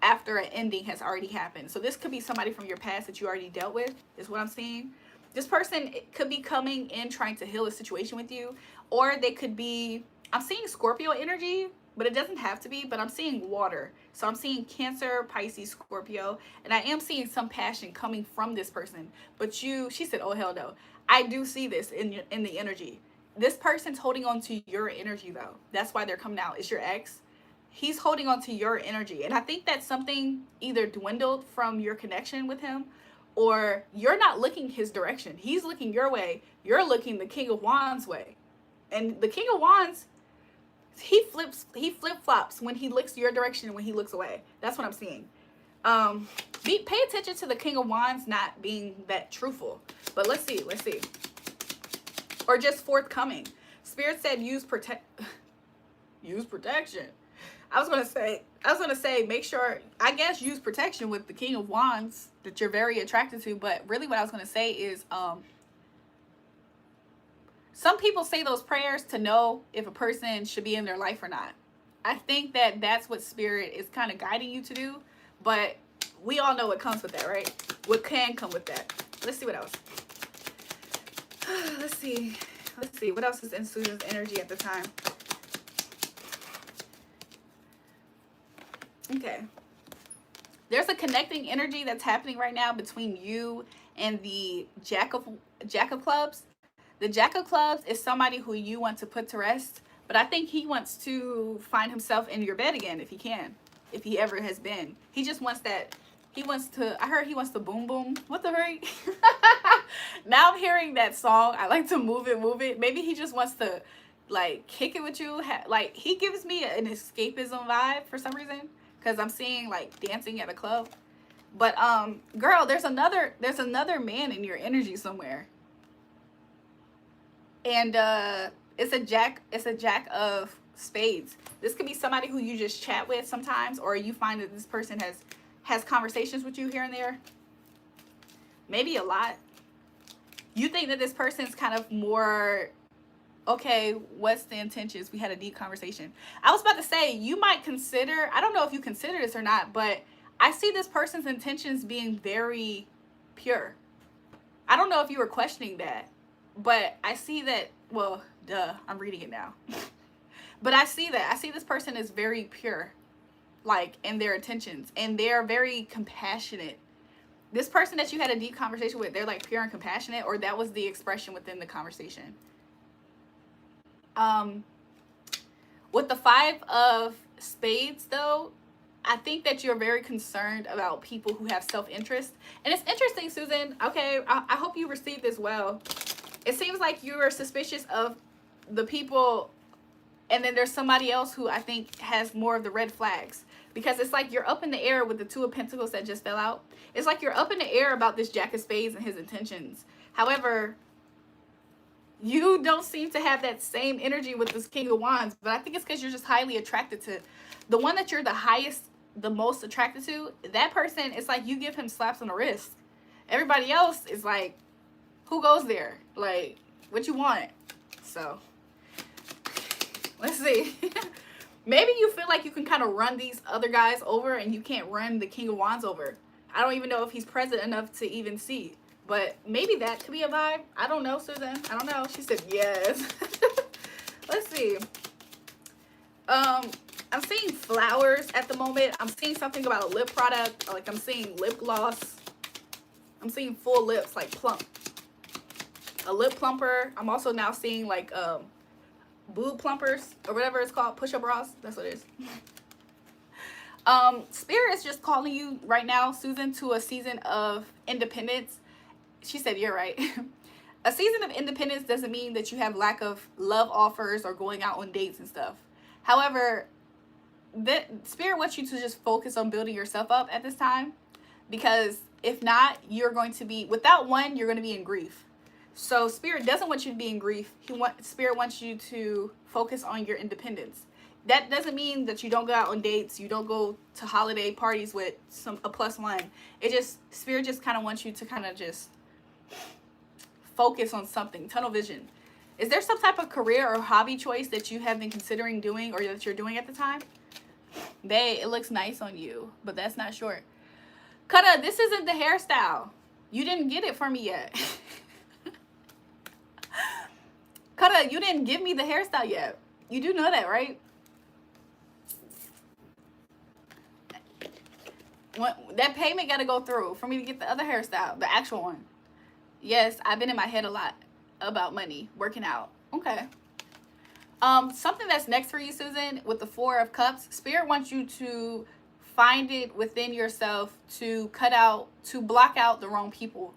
after an ending has already happened. So this could be somebody from your past that you already dealt with, is what I'm seeing. This person could be coming in trying to heal a situation with you, or they could be, I'm seeing Scorpio energy, but it doesn't have to be, but I'm seeing water. So I'm seeing Cancer, Pisces, Scorpio, and I am seeing some passion coming from this person. But she said, oh, hell no. I do see this in the energy. This person's holding on to your energy, though. That's why they're coming out. It's your ex. He's holding on to your energy. And I think that something either dwindled from your connection with him, or you're not looking his direction. He's looking your way. You're looking the King of Wands way. And the King of Wands, he flip-flops when he looks your direction and when he looks away. That's what I'm seeing. Pay attention to the King of Wands not being that truthful. But let's see. or just forthcoming. Spirit said use protection. I was gonna say make sure, I guess, use protection with the King of Wands that you're very attracted to, but really what I was gonna say is some people say those prayers to know if a person should be in their life or not. I think that that's what Spirit is kind of guiding you to do, but we all know what comes with that, right? What can come with that. Let's see what else. Let's see what else is in Susan's energy at the time. Okay, there's a connecting energy that's happening right now between you and the Jack of Clubs. The Jack of Clubs is somebody who you want to put to rest, but I think he wants to find himself in your bed again if he can, if he ever has been. He just wants that. I heard he wants to boom boom. What the heck? Now I'm hearing that song. I like to move it. Maybe he just wants to like kick it with you. Like, he gives me an escapism vibe for some reason, because I'm seeing like dancing at a club. But girl, there's another man in your energy somewhere. And it's a jack of spades. This could be somebody who you just chat with sometimes, or you find that this person has conversations with you here and there. Maybe a lot. You think that this person's kind of more, okay, what's the intentions? We had a deep conversation. I was about to say, you might consider, I don't know if you consider this or not, but I see this person's intentions being very pure. I don't know if you were questioning that, but I see that, well, duh, I'm reading it now. But I see that. I see this person is very pure, like, in their intentions, and they're very compassionate. This person that you had a deep conversation with, they're like pure and compassionate, or that was the expression within the conversation. With the 5 of spades though, I think that you're very concerned about people who have self-interest. And it's interesting, Susan, okay, I hope you received this well. It seems like you are suspicious of the people, and then there's somebody else who I think has more of the red flags, because it's like you're up in the air with the 2 of Pentacles that just fell out. It's like you're up in the air about this Jack of Spades and his intentions. However, you don't seem to have that same energy with this King of Wands, but I think it's because you're just highly attracted to the one that you're the most attracted to. That person, it's like you give him slaps on the wrist. Everybody else is like, who goes there? Like, what you want? So, let's see. Maybe you feel like you can kind of run these other guys over and you can't run the King of Wands over. I don't even know if he's present enough to even see. But maybe that could be a vibe. I don't know, Susan. I don't know. She said yes. Let's see. I'm seeing flowers at the moment. I'm seeing something about a lip product. Like, I'm seeing lip gloss. I'm seeing full lips, like plump. A lip plumper. I'm also now seeing like boob plumpers or whatever it's called. Push-up bras. That's what it is. Spirit is just calling you right now, Susan, to a season of independence. She said, you're right. A season of independence doesn't mean that you have lack of love offers or going out on dates and stuff. However, the Spirit wants you to just focus on building yourself up at this time, because if not, you're going to be, without one, you're going to be in grief. So Spirit doesn't want you to be in grief. Spirit wants you to focus on your independence. That doesn't mean that you don't go out on dates, you don't go to holiday parties with a +1. Spirit just kind of wants you to kind of just focus on something, tunnel vision. Is there some type of career or hobby choice that you have been considering doing, or that you're doing at the time? Bae, it looks nice on you, but that's not short. Kata, this isn't the hairstyle. You didn't get it for me yet. Kata, you didn't give me the hairstyle yet. You do know that, right? That payment got to go through for me to get the other hairstyle, the actual one. Yes, I've been in my head a lot about money, working out. Okay. Something that's next for you, Susan, with the 4 of Cups. Spirit wants you to find it within yourself to block out the wrong people.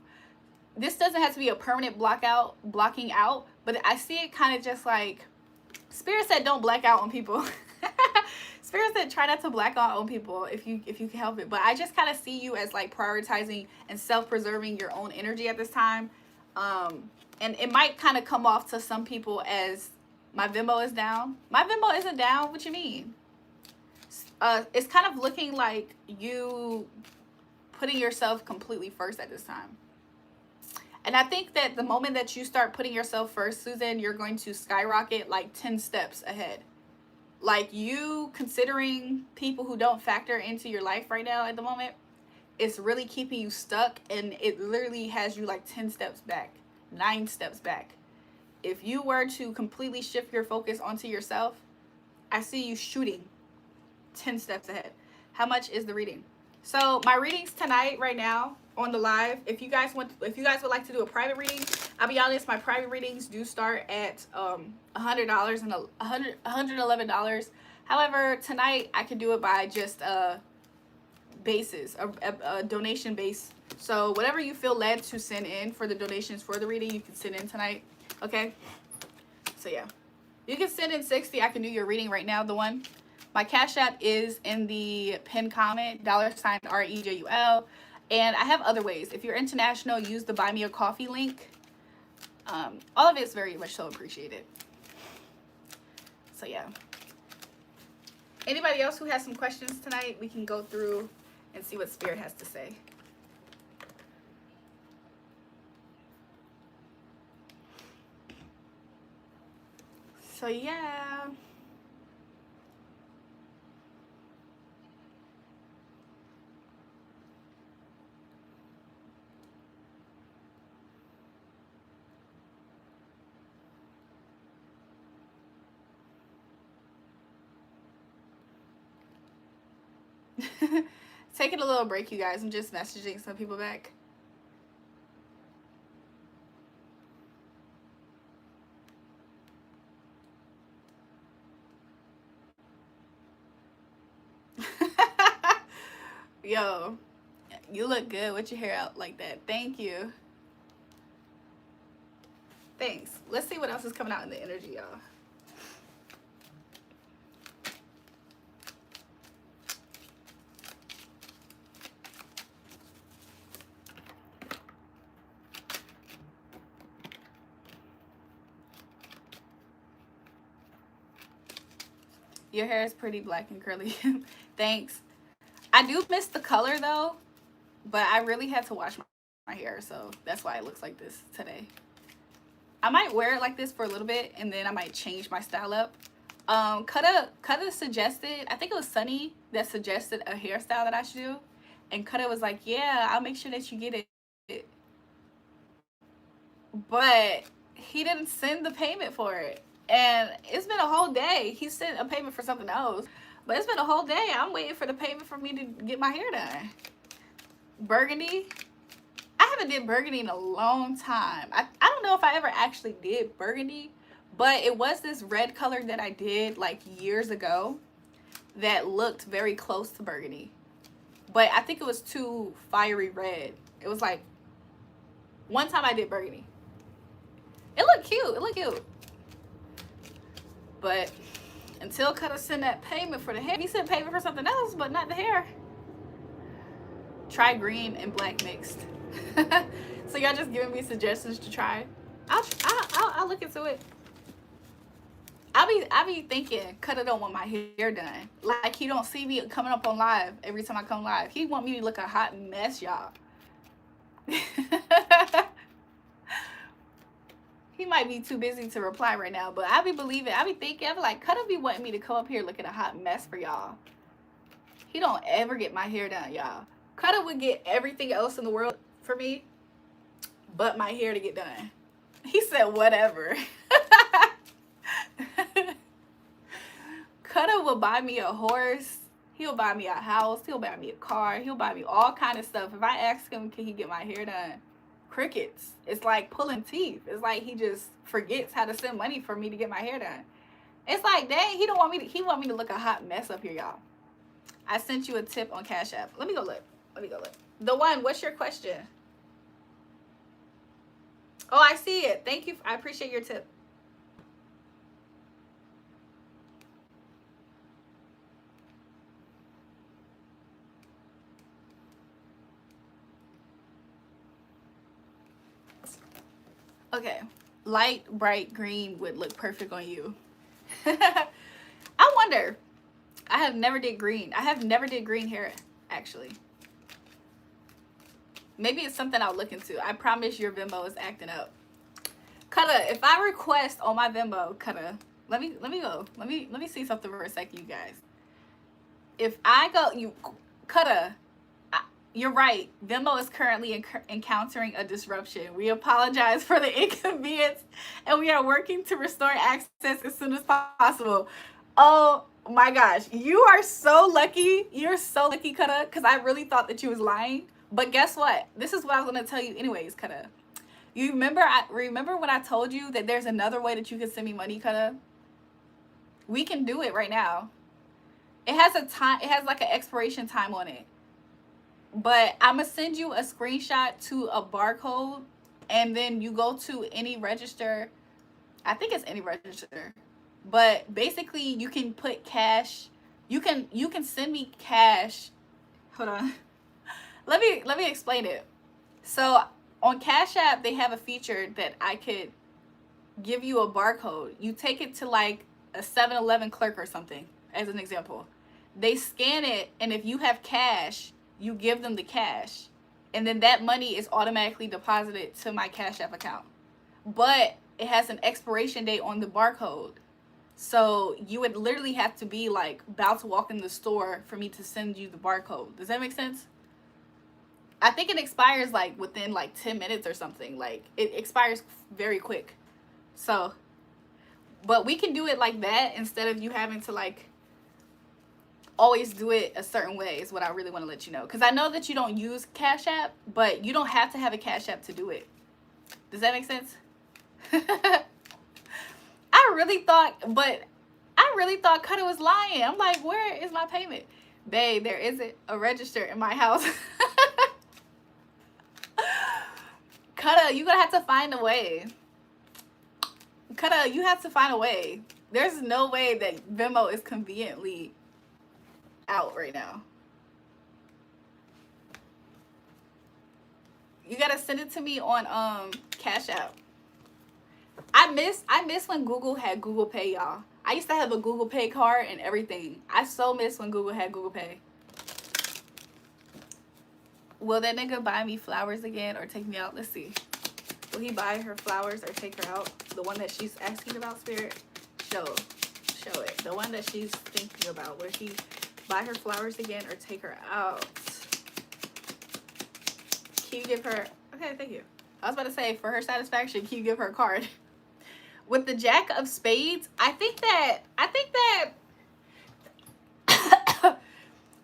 This doesn't have to be a permanent blocking out, but I see it kind of just like, Spirit said don't black out on people. Spirit said try not to black out on people if you can help it. But I just kind of see you as like prioritizing and self-preserving your own energy at this time. And it might kind of come off to some people as my Venmo is down. My Venmo isn't down. What you mean? It's kind of looking like you putting yourself completely first at this time. And I think that the moment that you start putting yourself first, Susan, you're going to skyrocket like 10 steps ahead. Like, you considering people who don't factor into your life right now at the moment, it's really keeping you stuck, and it literally has you like 10 steps back, 9 steps back. If you were to completely shift your focus onto yourself, I see you shooting 10 steps ahead. How much is the reading? So my readings tonight, right now on the live, if you guys would like to do a private reading, I'll be honest, my private readings do start at $100 and $111. However, tonight I can do it by just basis, a donation base. So whatever you feel led to send in for the donations for the reading, you can send in tonight. Okay, so yeah, you can send in 60. I can do your reading right now. The one, my Cash App is in the pinned comment, $REJUL. And I have other ways. If you're international, use the Buy Me a Coffee link. All of it is very much so appreciated. So yeah. Anybody else who has some questions tonight, we can go through and see what Spirit has to say. So yeah. Taking a little break, you guys. I'm just messaging some people back. Yo, you look good with your hair out like that. Thank you. Thanks. Let's see what else is coming out in the energy, y'all. Your hair is pretty black and curly. Thanks. I do miss the color though, but I really had to wash my hair, so that's why it looks like this today. I might wear it like this for a little bit, and then I might change my style up. Kutta suggested, I think it was Sunny that suggested a hairstyle that I should do, and Kutta was like, yeah, I'll make sure that you get it. But he didn't send the payment for it. And it's been a whole day. He sent a payment for something else. But it's been a whole day. I'm waiting for the payment for me to get my hair done. Burgundy. I haven't did burgundy in a long time. I don't know if I ever actually did burgundy. But it was this red color that I did like years ago that looked very close to burgundy. But I think it was too fiery red. It was like, one time I did burgundy. It looked cute. It looked cute. But until Kutta send that payment for the hair, he sent payment for something else, but not the hair. Try green and black mixed. So y'all just giving me suggestions to try. I'll look into it. I be thinking Kutta don't want my hair done. Like, he don't see me coming up on live every time I come live. He want me to look a hot mess, y'all. He might be too busy to reply right now, but I be believing, I be thinking, I be like, Kutta be wanting me to come up here looking a hot mess for y'all. He don't ever get my hair done, y'all. Kutta would get everything else in the world for me, but my hair to get done. He said, whatever. Kutta will buy me a horse. He'll buy me a house. He'll buy me a car. He'll buy me all kind of stuff. If I ask him, can he get my hair done? Crickets. It's like pulling teeth. It's like he just forgets how to send money for me to get my hair done. It's like, dang, he want me to look a hot mess up here, y'all. I sent you a tip on Cash App. Let me go look. The one, what's your question? Oh, I see it. Thank you. I appreciate your tip. Okay. Light, bright green would look perfect on you. I wonder. I have never did green. I have never did green hair, actually. Maybe it's something I'll look into. I promise your Venmo is acting up. Kutta, if I request on my Venmo, Kutta, let me go. Let me see something for a second, you guys. If I go, Kutta, you're right. Venmo is currently encountering a disruption. We apologize for the inconvenience, and we are working to restore access as soon as possible. Oh my gosh, you are so lucky. You're so lucky, Kutta, because I really thought that you was lying. But guess what? This is what I was gonna tell you anyways, Kutta. You remember? Remember when I told you that there's another way that you can send me money, Kutta? We can do it right now. It has a time. It has like an expiration time on it. But I'm gonna send you a screenshot to a barcode, and then you go to any register. I think it's any register. But basically, you can put cash. You can send me cash. Hold on. Let me explain it. So on Cash App, they have a feature that I could give you a barcode. You take it to like a 7-Eleven clerk or something, as an example. They scan it, and if you have cash, you give them the cash, and then that money is automatically deposited to my Cash App account. But it has an expiration date on the barcode. So you would literally have to be like about to walk in the store for me to send you the barcode. Does that make sense? I think it expires like within like 10 minutes or something. Like it expires very quick. So, but we can do it like that instead of you having to like always do it a certain way is what I really want to let you know. Because I know that you don't use Cash App, but you don't have to have a Cash App to do it. Does that make sense? I really thought Kutta was lying. I'm like, where is my payment? Babe, there isn't a register in my house. Kutta, you're gonna have to find a way. Kutta, you have to find a way. There's no way that Venmo is conveniently out right now. You gotta send it to me on Cash App. I miss when Google had Google Pay, y'all. I used to have a Google Pay card and everything. I so miss when Google had Google Pay. Will that nigga buy me flowers again or take me out? Let's see. Will he buy her flowers or take her out? The one that she's asking about, Spirit? Show it. The one that she's thinking about. Will he buy her flowers again or take her out? Can you give her... Okay, thank you. I was about to say, for her satisfaction, can you give her a card? With the Jack of Spades, I think that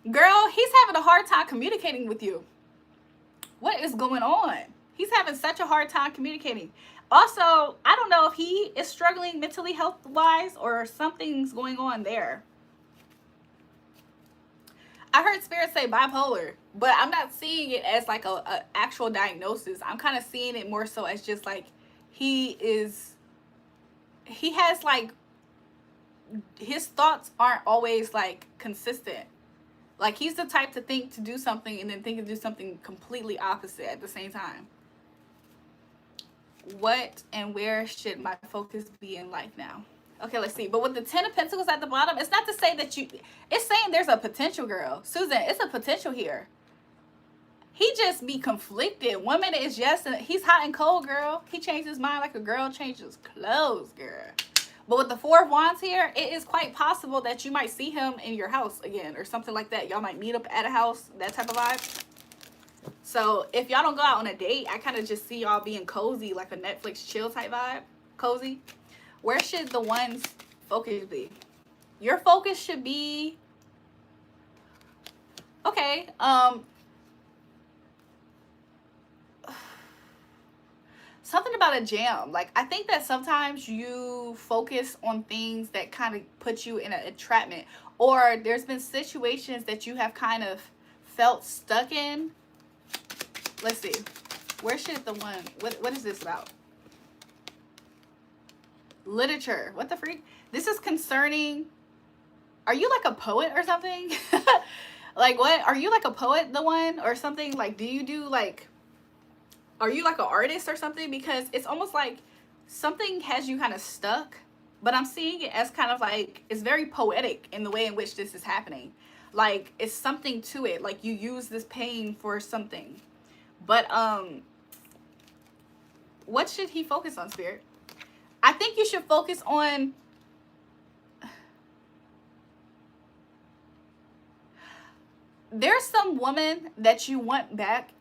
girl, he's having a hard time communicating with you. What is going on? He's having such a hard time communicating. Also, I don't know if he is struggling mentally health-wise or something's going on there. I heard Spirit say bipolar, but I'm not seeing it as like a actual diagnosis. I'm kind of seeing it more so as just like he has like, his thoughts aren't always like consistent. Like he's the type to think to do something and then think to do something completely opposite at the same time. What and where should my focus be in life now? Okay, let's see. But with the 10 of Pentacles at the bottom, it's not to say that it's saying there's a potential, girl. Susan, it's a potential here. He just be conflicted. 1 minute is yes, and he's hot and cold, girl. He changed his mind like a girl changes clothes, girl. But with the 4 of Wands here, it is quite possible that you might see him in your house again or something like that. Y'all might meet up at a house, that type of vibe. So if y'all don't go out on a date, I kind of just see y'all being cozy, like a Netflix chill type vibe. Cozy. Where should the one's focus be? Your focus should be... Okay, something about a jam. Like, I think that sometimes you focus on things that kind of put you in an entrapment. Or there's been situations that you have kind of felt stuck in. Let's see. Where should the one... What is this about? Literature. What the freak? This is concerning... Are you like a poet or something? Like, what? Are you like a poet, the one? Or something? Like, do you do like... Are you like an artist or something? Because it's almost like something has you kind of stuck, but I'm seeing it as kind of like it's very poetic in the way in which this is happening. Like it's something to it. Like you use this pain for something. But what should he focus on, Spirit? I think you should focus on there's some woman that you want back,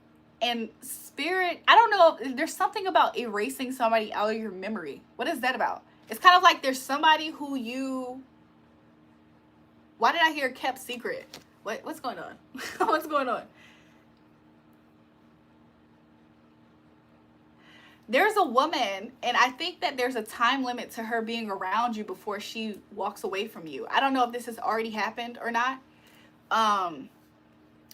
and Spirit, I don't know, there's something about erasing somebody out of your memory. What is that about? It's kind of like there's somebody who you, why did I hear kept secret? What's going on? What's going on? There's a woman, and I think that there's a time limit to her being around you before she walks away from you. I don't know if this has already happened or not.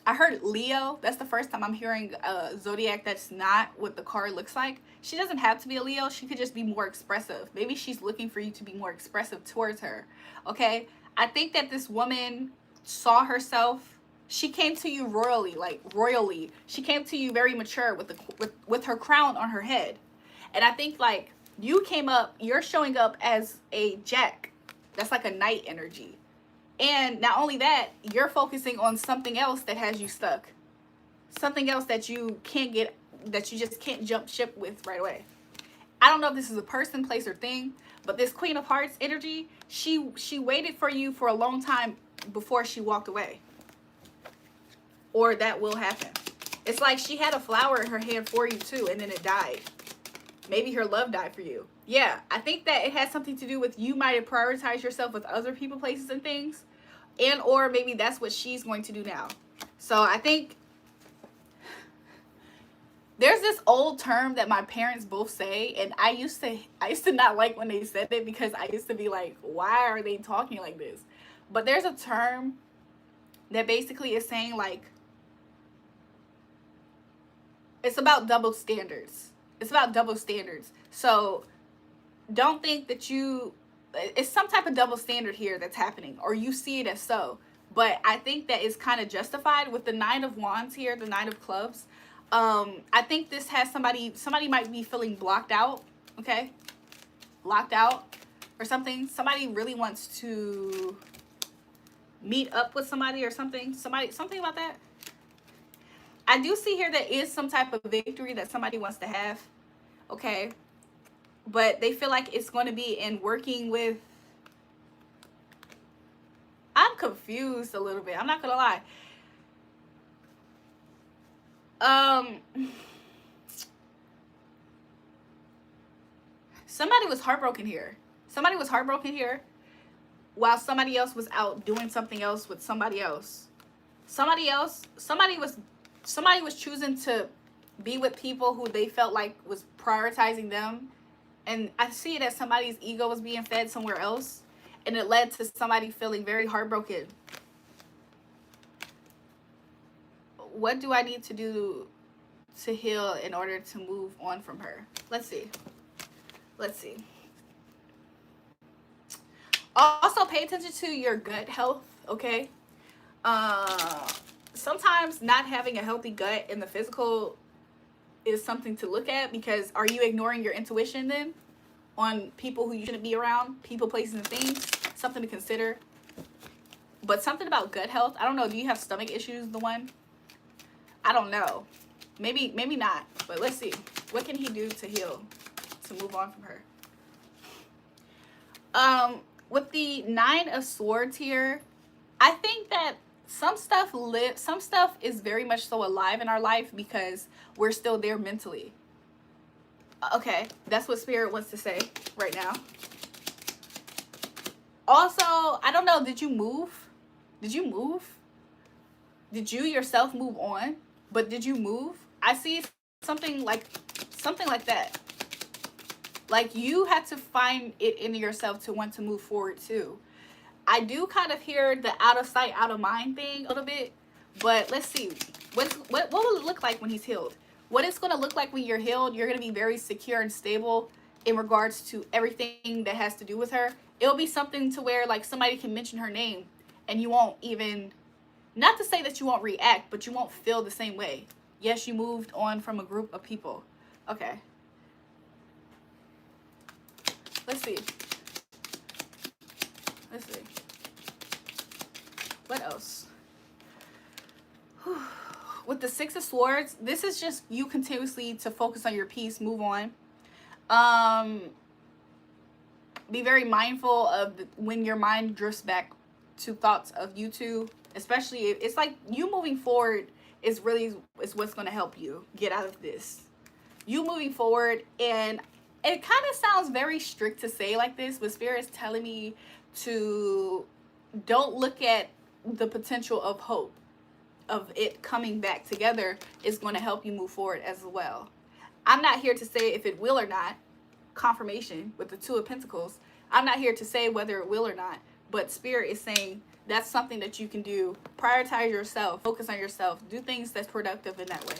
I heard Leo. That's the first time I'm hearing a zodiac that's not what the card looks like. She doesn't have to be a Leo. She could just be more expressive. Maybe she's looking for you to be more expressive towards her. Okay? I think that this woman saw herself. She came to you royally, like royally. She came to you very mature with her crown on her head. And I think like you came up, you're showing up as a Jack. That's like a knight energy. And not only that, you're focusing on something else that has you stuck. Something else that you can't get, that you just can't jump ship with right away. I don't know if this is a person, place, or thing, but this Queen of Hearts energy, she waited for you for a long time before she walked away. Or that will happen. It's like she had a flower in her hand for you too, and then it died. Maybe her love died for you. Yeah, I think that it has something to do with you might have prioritized yourself with other people, places, and things. And or maybe that's what she's going to do now. So I think there's this old term that my parents both say, and I used to not like when they said it, because I used to be like, why are they talking like this? But there's a term that basically is saying like, it's about double standards. It's about double standards. So don't think that it's some type of double standard here that's happening, or you see it as so. But I think that is kind of justified with the Nine of Wands here, the Nine of Clubs. I think this has somebody might be feeling blocked out, okay? Locked out or something. Somebody really wants to meet up with somebody or something. Something about that. I do see here there is some type of victory that somebody wants to have, okay? But they feel like it's going to be in working with... I'm confused a little bit. I'm not going to lie. Somebody was heartbroken here. Somebody was heartbroken here while somebody else was out doing something else with somebody else. Somebody was choosing to be with people who they felt like was prioritizing them. And I see it as somebody's ego was being fed somewhere else. And it led to somebody feeling very heartbroken. What do I need to do to heal in order to move on from her? Let's see. Let's see. Also, pay attention to your gut health, okay? Sometimes not having a healthy gut in the physical is something to look at, because are you ignoring your intuition then on people who you shouldn't be around, people, places, and things? Something to consider. But something about gut health, I don't know, do you have stomach issues, the one? I don't know. Maybe not, but let's see. What can he do to heal, to move on from her? With the Nine of Swords here, I think that some stuff is very much so alive in our life because we're still there mentally. Okay, that's what Spirit wants to say right now. Also, I don't know, did you move? Did you move? Did you yourself move on? But did you move? I see something like that. Like you had to find it in yourself to want to move forward too. I do kind of hear the out of sight, out of mind thing a little bit. But let's see. What will it look like when he's healed? What it's going to look like when you're healed, you're going to be very secure and stable in regards to everything that has to do with her. It'll be something to where like somebody can mention her name, and and you won't even, not to say that you won't react, but you won't feel the same way. Yes, you moved on from a group of people. Okay. Let's see. Let's see. What else? With the Six of Swords, this is just you continuously to focus on your peace, move on. Be very mindful of when your mind drifts back to thoughts of you two, especially it's like you moving forward is what's going to help you get out of this. You moving forward, and it kind of sounds very strict to say like this, but Spirit is telling me to don't look at the potential of hope of it coming back together is going to help you move forward as well. I'm not here to say if it will or not. Confirmation with the Two of Pentacles. I'm not here to say whether it will or not, but Spirit is saying that's something that you can do. Prioritize yourself, focus on yourself, do things that's productive in that way.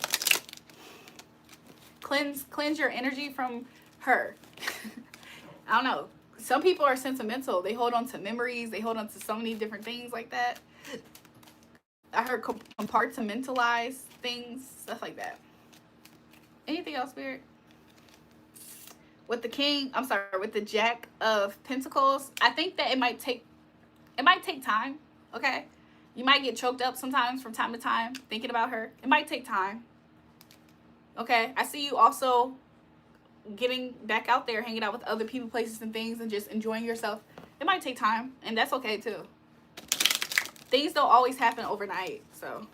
Cleanse your energy from her. I don't know. Some people are sentimental. They hold on to memories. They hold on to so many different things like that. I heard compartmentalize things, stuff like that. Anything else, Spirit? With the with the Jack of Pentacles, I think that it might take time, okay? You might get choked up sometimes from time to time thinking about her. It might take time, okay? I see you also getting back out there, hanging out with other people, places, and things, and just enjoying yourself. It might take time, and that's okay, too. Things don't always happen overnight, so,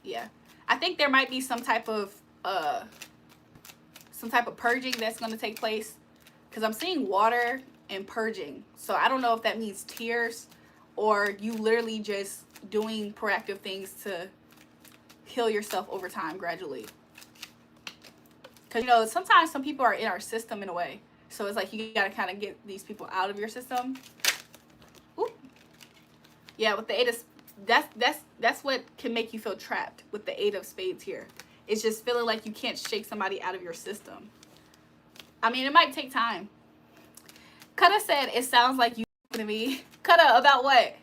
yeah. I think there might be some type of purging that's going to take place, because I'm seeing water and purging. So I don't know if that means tears or you literally just doing proactive things to heal yourself over time gradually. Because, you know, sometimes some people are in our system in a way. So it's like you got to kind of get these people out of your system. Ooh. Yeah, with the Eight of... That's what can make you feel trapped with the Eight of Spades here. It's just feeling like you can't shake somebody out of your system. I mean, it might take time. Kutta said, it sounds like you to me. Kutta, about what?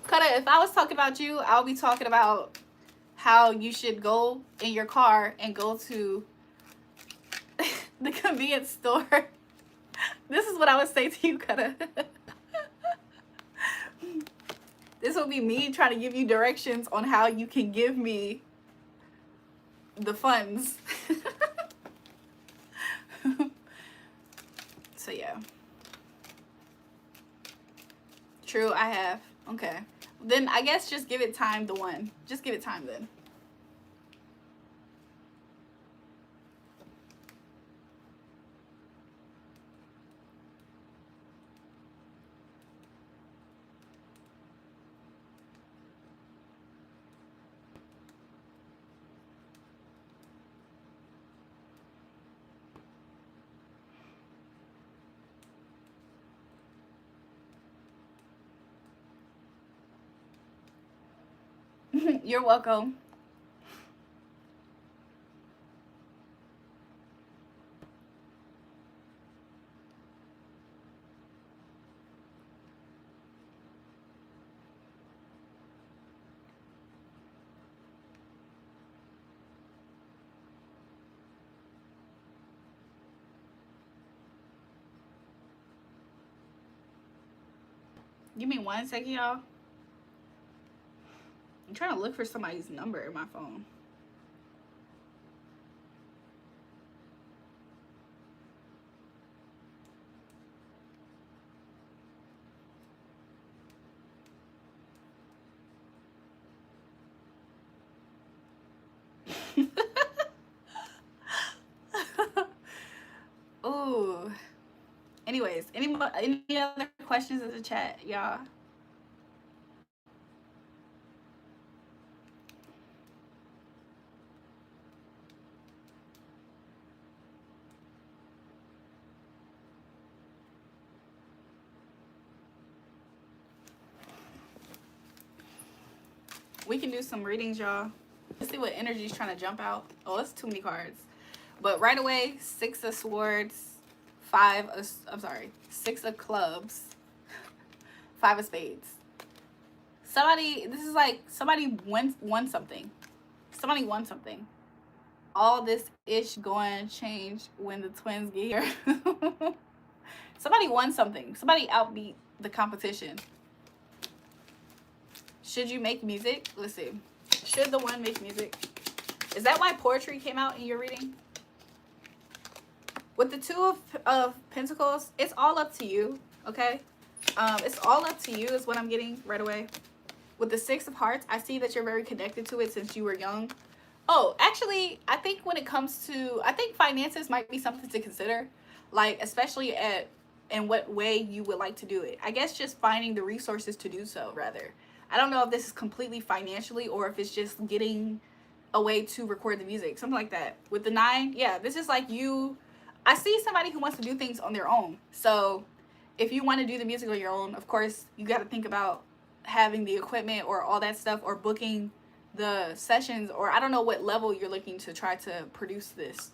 Kutta, if I was talking about you, I'll be talking about how you should go in your car and go to the convenience store. This is what I would say to you, Kutta. This will be me trying to give you directions on how you can give me the funds. So yeah, true, I have. Okay, then I guess just give it time. The one, just give it time then. You're welcome. Give me 1 second, y'all. I'm trying to look for somebody's number in my phone. Ooh. Anyways, any other questions in the chat, y'all? We can do some readings, y'all. Let's see what energy is trying to jump out. Oh, it's too many cards. But right away, 6 of Swords, 6 of Clubs, 5 of Spades. Somebody, this is like somebody won something. Somebody won something. All this ish going to change when the twins get here. Somebody won something. Somebody outbeat the competition. Should you make music? Let's see. Should the one make music? Is that why poetry came out in your reading? With the Two of Pentacles, it's all up to you, okay? It's all up to you is what I'm getting right away. With the Six of Hearts, I see that you're very connected to it since you were young. Oh, actually, I think when it comes to, I think finances might be something to consider. Like, especially in what way you would like to do it. I guess just finding the resources to do so, rather. I don't know if this is completely financially or if it's just getting a way to record the music. Something like that. With the 9, yeah, this is like you. I see somebody who wants to do things on their own. So if you want to do the music on your own, of course, you got to think about having the equipment or all that stuff, or booking the sessions, or I don't know what level you're looking to try to produce this,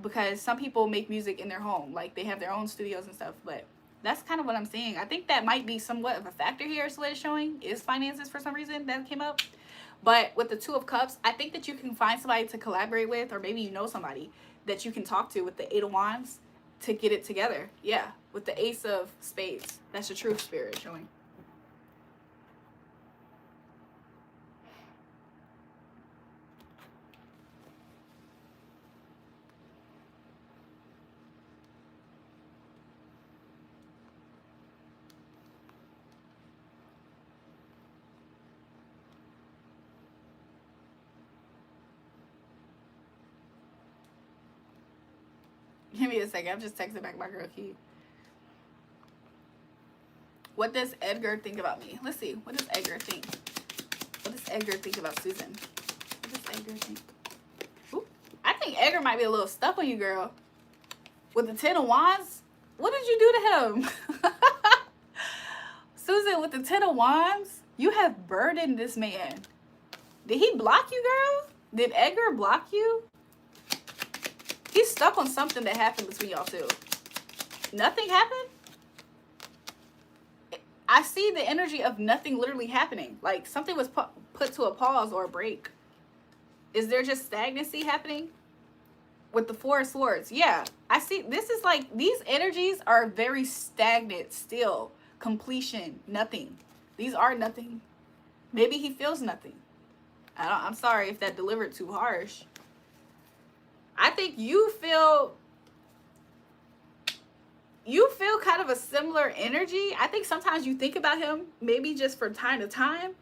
because some people make music in their home, like they have their own studios and stuff. But that's kind of what I'm seeing. I think that might be somewhat of a factor here. So what it's showing is finances for some reason that came up. But with the Two of Cups, I think that you can find somebody to collaborate with, or maybe you know somebody that you can talk to with the Eight of Wands to get it together. Yeah, with the Ace of Spades. That's the truth spirit showing. Give me a second. I'm just texting back my girl Key. What does Edgar think about me? Let's see. What does Edgar think? What does Edgar think about Susan? What does Edgar think? Ooh, I think Edgar might be a little stuck on you, girl. With the 10 of Wands? What did you do to him? Susan, with the 10 of Wands, you have burdened this man. Did he block you, girl? Did Edgar block you? He's stuck on something that happened between y'all two. Nothing happened? I see the energy of nothing literally happening. Like something was put to a pause or a break. Is there just stagnancy happening? With the Four of Swords. Yeah. I see this is like, these energies are very stagnant still. Completion. Nothing. These are nothing. Maybe he feels nothing. I'm sorry if that delivered too harsh. I think you feel kind of a similar energy. I think sometimes you think about him, maybe just from time to time.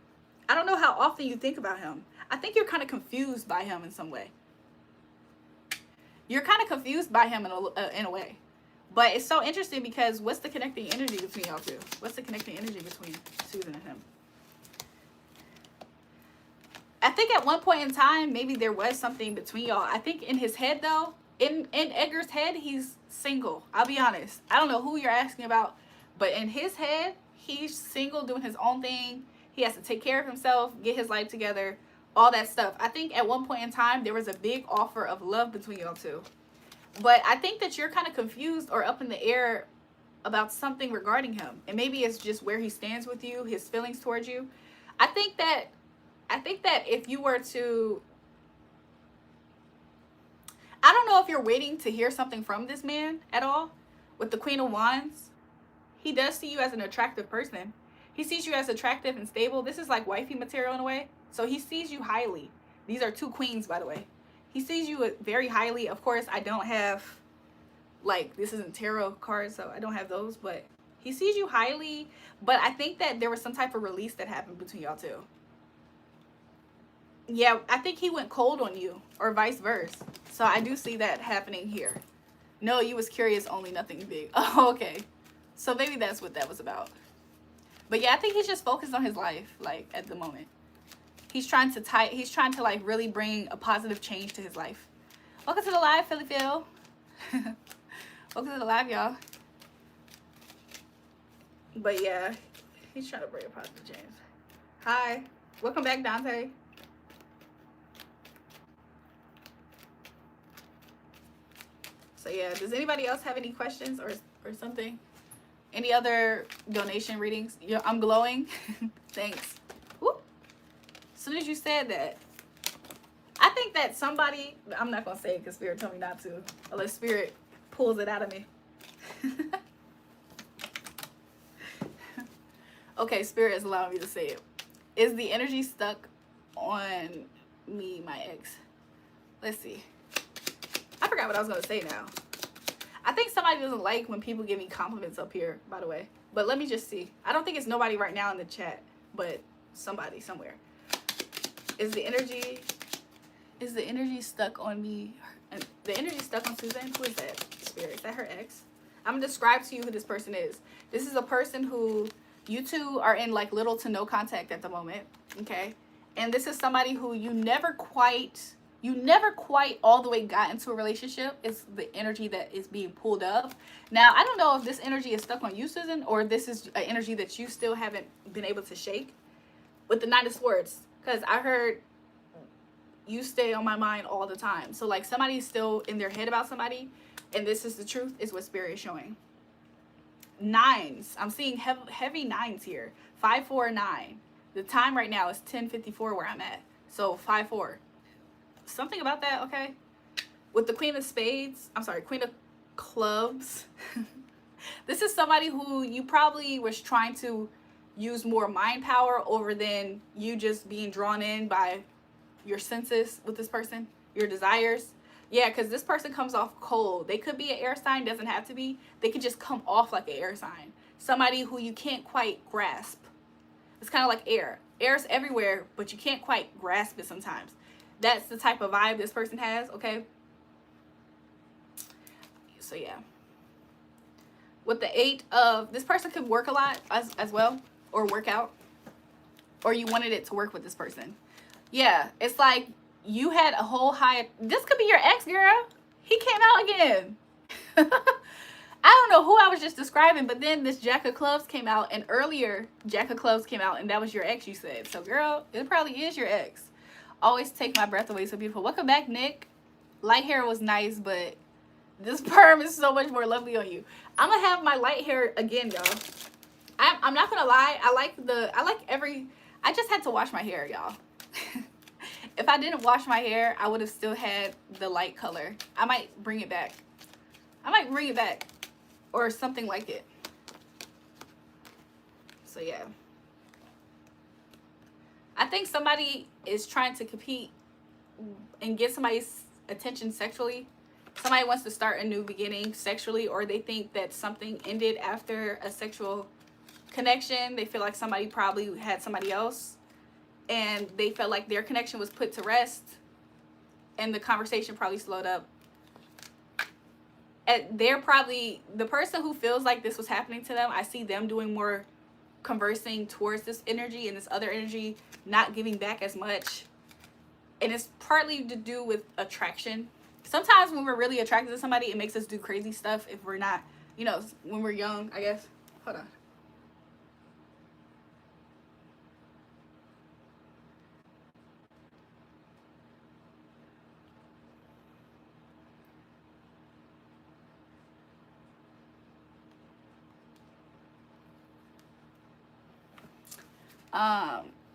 I don't know how often you think about him. I think you're kind of confused by him in some way. You're kind of confused by him in a way. But it's so interesting because what's the connecting energy between y'all two? What's the connecting energy between Susan and him? I think at one point in time, maybe there was something between y'all. I think in his head, though, in Edgar's head, he's single. I'll be honest. I don't know who you're asking about, but in his head, he's single, doing his own thing. He has to take care of himself, get his life together, all that stuff. I think at one point in time, there was a big offer of love between y'all two. But I think that you're kind of confused or up in the air about something regarding him. And maybe it's just where he stands with you, his feelings towards you. I think that if you were to, I don't know if you're waiting to hear something from this man at all. With the Queen of Wands, he does see you as an attractive person. He sees you as attractive and stable. This is like wifey material in a way. So he sees you highly. These are two queens, by the way. He sees you very highly. Of course, I don't have, like, this isn't tarot cards, so I don't have those. But he sees you highly. But I think that there was some type of release that happened between y'all two. Yeah, I think he went cold on you, or vice versa. So I do see that happening here. No, you was curious only, nothing big. Oh, okay. So maybe that's what that was about. But yeah, I think he's just focused on his life, like, at the moment. He's trying to like really bring a positive change to his life. Welcome to the live, Philly Phil. Welcome to the live, y'all. But yeah, he's trying to bring a positive change. Hi. Welcome back, Dante. So yeah, does anybody else have any questions or something? Any other donation readings? Yeah, I'm glowing. Thanks. Whoop. As soon as you said that, that somebody, I'm not going to say it because Spirit told me not to, unless Spirit pulls it out of me. Okay, Spirit is allowing me to say it. Is the energy stuck on me, my ex? Let's see. I forgot what I was going to say now. I think somebody doesn't like when people give me compliments up here, by the way. But let me just see. I don't think it's nobody right now in the chat, but somebody somewhere. Is the energy stuck on me? The energy stuck on Suzanne? Who is that? Spirit. Is that her ex? I'm going to describe to you who this person is. This is a person who you two are in like little to no contact at the moment. Okay? And this is somebody who you never quite all the way got into a relationship. It's the energy that is being pulled up. Now, I don't know if this energy is stuck on you, Susan, or this is an energy that you still haven't been able to shake with the Knight of Swords. Because I heard you stay on my mind all the time. So, like, somebody's still in their head about somebody, and this is the truth, is what Spirit is showing. Nines. I'm seeing heavy nines here. 5, 4, 9. The time right now is 10:54 where I'm at. So, 5, 4. Something about that, okay? With the Queen of Spades, I'm sorry, Queen of Clubs. This is somebody who you probably was trying to use more mind power over than you just being drawn in by your senses with this person, your desires. Yeah, because this person comes off cold. They could be an air sign, doesn't have to be. They could just come off like an air sign. Somebody who you can't quite grasp. It's kind of like air. Air's everywhere, but you can't quite grasp it sometimes. That's the type of vibe this person has, okay? So, yeah. With the 8 of... This person could work a lot as well. Or work out. Or you wanted it to work with this person. Yeah, it's like you had a whole high... This could be your ex, girl. He came out again. I don't know who I was just describing, but then this Jack of Clubs came out. And earlier, Jack of Clubs came out, and that was your ex, you said. So, girl, it probably is your ex. Always take my breath away. So beautiful. Welcome back, Nick. Light hair was nice, but this perm is so much more lovely on you. I'm gonna have my light hair again, y'all. I'm not gonna lie. I just had to wash my hair, y'all. If I didn't wash my hair, I would have still had the light color. I might bring it back. Or something like it. So yeah. I think somebody is trying to compete and get somebody's attention sexually. Somebody wants to start a new beginning sexually, or they think that something ended after a sexual connection. They feel like somebody probably had somebody else, and they felt like their connection was put to rest, and the conversation probably slowed up. They're probably, the person who feels like this was happening to them, I see them doing more conversing towards this energy, and this other energy not giving back as much. And it's partly to do with attraction. Sometimes when we're really attracted to somebody, it makes us do crazy stuff if we're not, you know, when we're young, I guess. Hold on.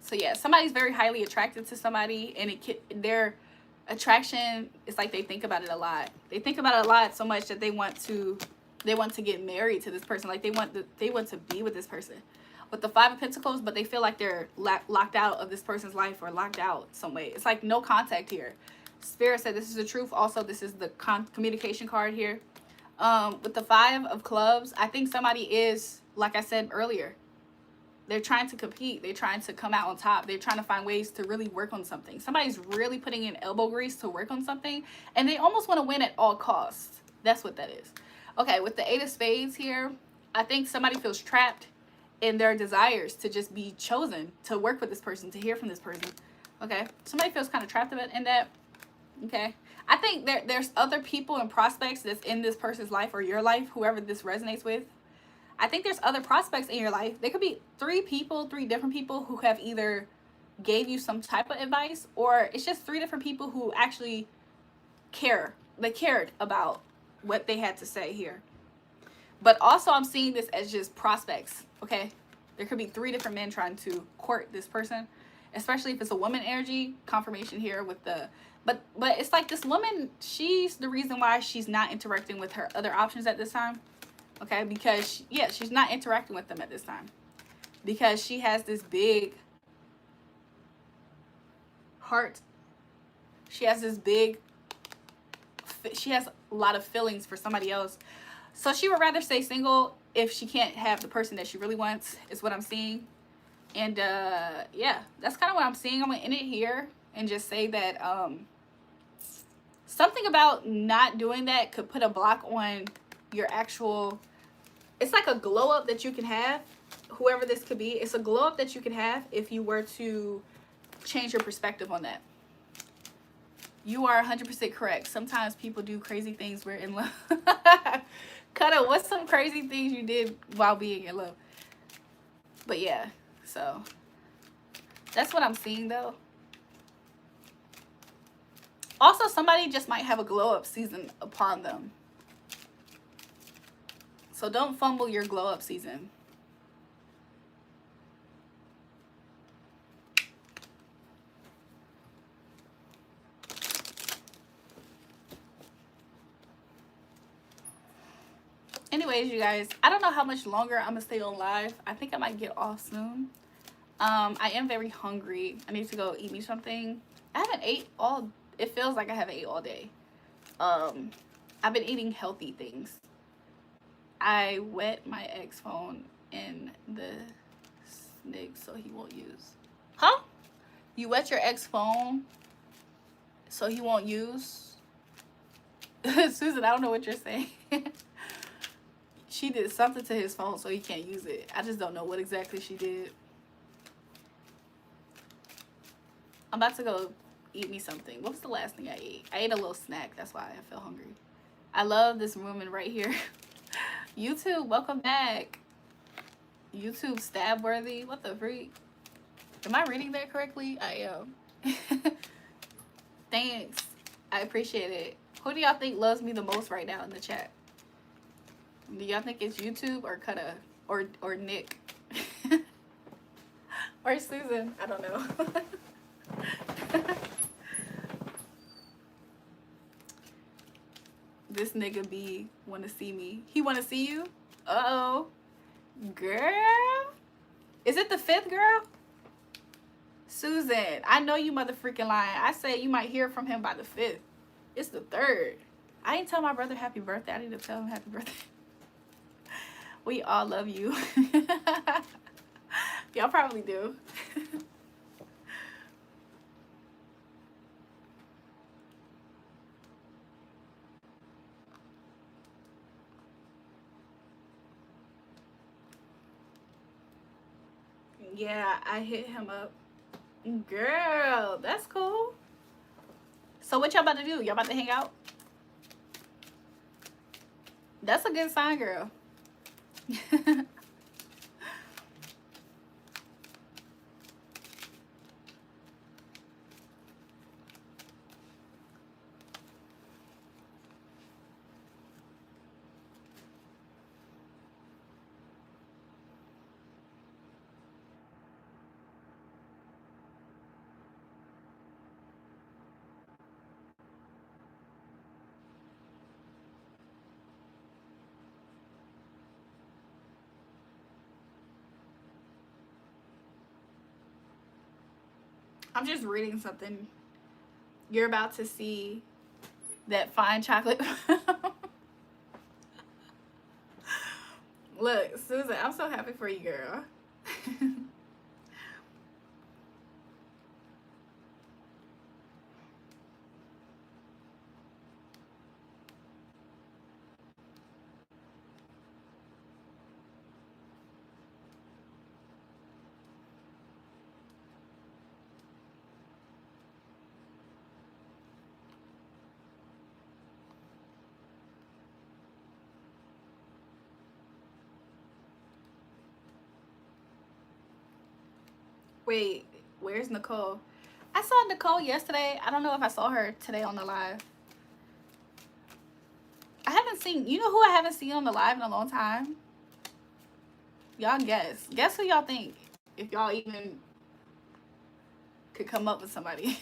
So yeah, somebody's very highly attracted to somebody, and their attraction is like they think about it a lot. They think about it a lot so much that they want to get married to this person. Like they want to be with this person. With the 5 of Pentacles, but they feel like they're locked out of this person's life, or locked out some way. It's like no contact here. Spirit said this is the truth. Also, this is the communication card here. With the 5 of Clubs, I think somebody is, like I said earlier, they're trying to compete. They're trying to come out on top. They're trying to find ways to really work on something. Somebody's really putting in elbow grease to work on something, and they almost want to win at all costs. That's what that is. Okay, with the 8 of Spades here, I think somebody feels trapped in their desires to just be chosen to work with this person, to hear from this person. Okay, somebody feels kind of trapped in that. Okay, I think there's other people and prospects that's in this person's life, or your life, whoever this resonates with. I think there's other prospects in your life. There could be 3 different people who have either gave you some type of advice, or it's just 3 different people who actually care. They cared about what they had to say here. But also I'm seeing this as just prospects, okay? There could be 3 different men trying to court this person, especially if it's a woman energy. Confirmation here with the But it's like this woman, she's the reason why she's not interacting with her other options at this time. Okay, because she's not interacting with them at this time because she has this big heart. She has this big, she has a lot of feelings for somebody else. So she would rather stay single if she can't have the person that she really wants, is what I'm seeing. And yeah, that's kind of what I'm seeing. I'm gonna end it here and just say that something about not doing that could put a block on your actual, it's like a glow up that you can have, whoever this could be. It's a glow up that you can have if you were to change your perspective on that. You are 100% correct. Sometimes people do crazy things. We're in love. Cutter, what's some crazy things you did while being in love? But yeah, so that's what I'm seeing though. Also, somebody just might have a glow up season upon them. So don't fumble your glow up season. Anyways, you guys, I don't know how much longer I'm gonna stay on live. I think I might get off soon. I am very hungry. I need to go eat me something. I haven't ate all, it feels like I haven't ate all day. I've been eating healthy things. I wet my ex phone in the snake so he won't use. Huh? You wet your ex phone so he won't use? Susan, I don't know what you're saying. She did something to his phone so he can't use it. I just don't know what exactly she did. I'm about to go eat me something. What was the last thing I ate? I ate a little snack. That's why I felt hungry. I love this woman right here. YouTube, welcome back. YouTube stab worthy. What the freak? Am I reading that correctly? I am. Thanks. I appreciate it. Who do y'all think loves me the most right now in the chat? Do y'all think it's YouTube or Kutta or Nick? Or Susan? I don't know. This nigga B wanna see me. He wanna see you? Uh-oh. Girl? Is it the 5th, girl? Susan, I know you mother freaking lying. I said you might hear from him by the 5th. It's the 3rd. I didn't tell my brother happy birthday. I need to tell him happy birthday. We all love you. Y'all probably do. Yeah, I hit him up. Girl, that's cool. So what y'all about to do? Y'all about to hang out? That's a good sign, girl. I'm just reading something. You're about to see that fine chocolate. Look, Susan, I'm so happy for you, girl. Wait, where's Nicole? I saw Nicole yesterday. I don't know if I saw her today on the live. I haven't seen, you know who I haven't seen on the live in a long time? Y'all guess. Guess who y'all think? If y'all even could come up with somebody.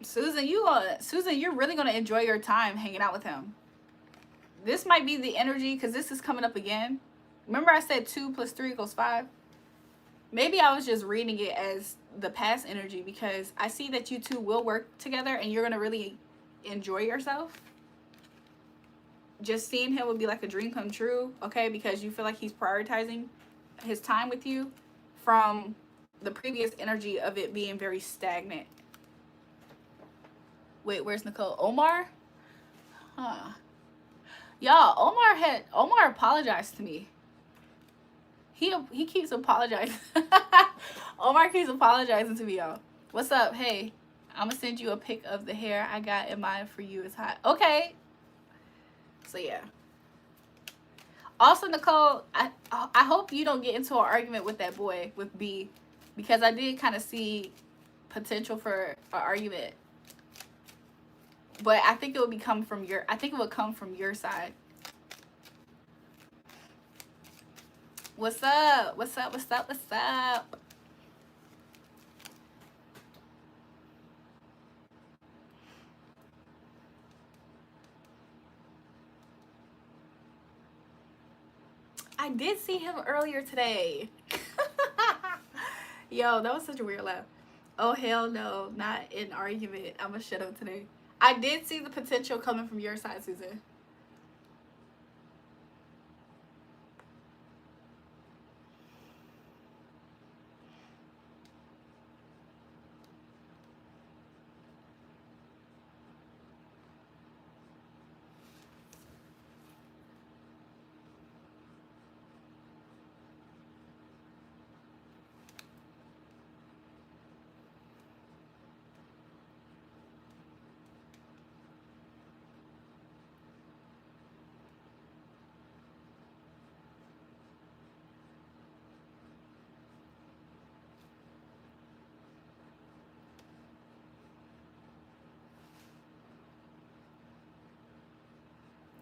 Susan, you're really gonna enjoy your time hanging out with him. This might be the energy because this is coming up again. Remember I said 2 + 3 = 5? Maybe I was just reading it as the past energy because I see that you two will work together and you're gonna really enjoy yourself. Just seeing him would be like a dream come true, okay? Because you feel like he's prioritizing his time with you from the previous energy of it being very stagnant. Wait, where's Nicole? Omar? Huh. Y'all, Omar apologized to me. He keeps apologizing. Omar keeps apologizing to me, y'all. What's up? Hey, I'm gonna send you a pic of the hair I got in mind for you. It's hot. Okay. So yeah. Also, Nicole, I hope you don't get into an argument with that boy, with B, because I did kind of see potential for an argument. But I think it would come from your side. What's up? What's up? What's up? What's up? I did see him earlier today. Yo, that was such a weird laugh. Oh, hell no. Not an argument. I'm gonna shut up today. I did see the potential coming from your side, Susan.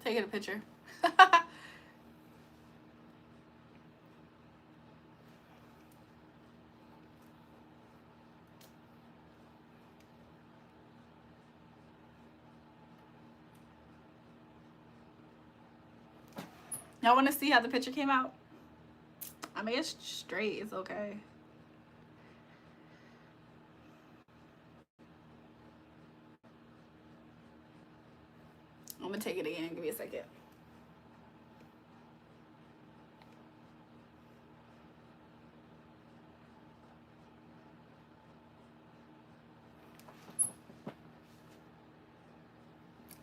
Taking a picture. Y'all want to see how the picture came out? I mean, it's straight. It's okay. I'm gonna take it again. Give me a second.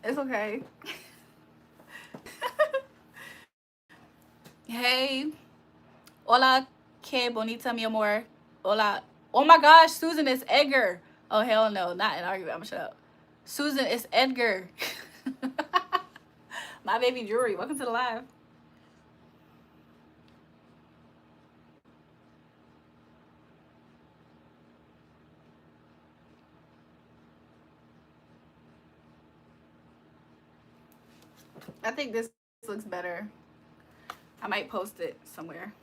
It's okay. Hey. Hola, que bonita, mi amor. Hola. Oh my gosh, Susan, it's Edgar. Oh, hell no. Not an argument. I'm gonna shut up. Susan, it's Edgar. My baby Julrae. Welcome to the live. I think this looks better. I might post it somewhere.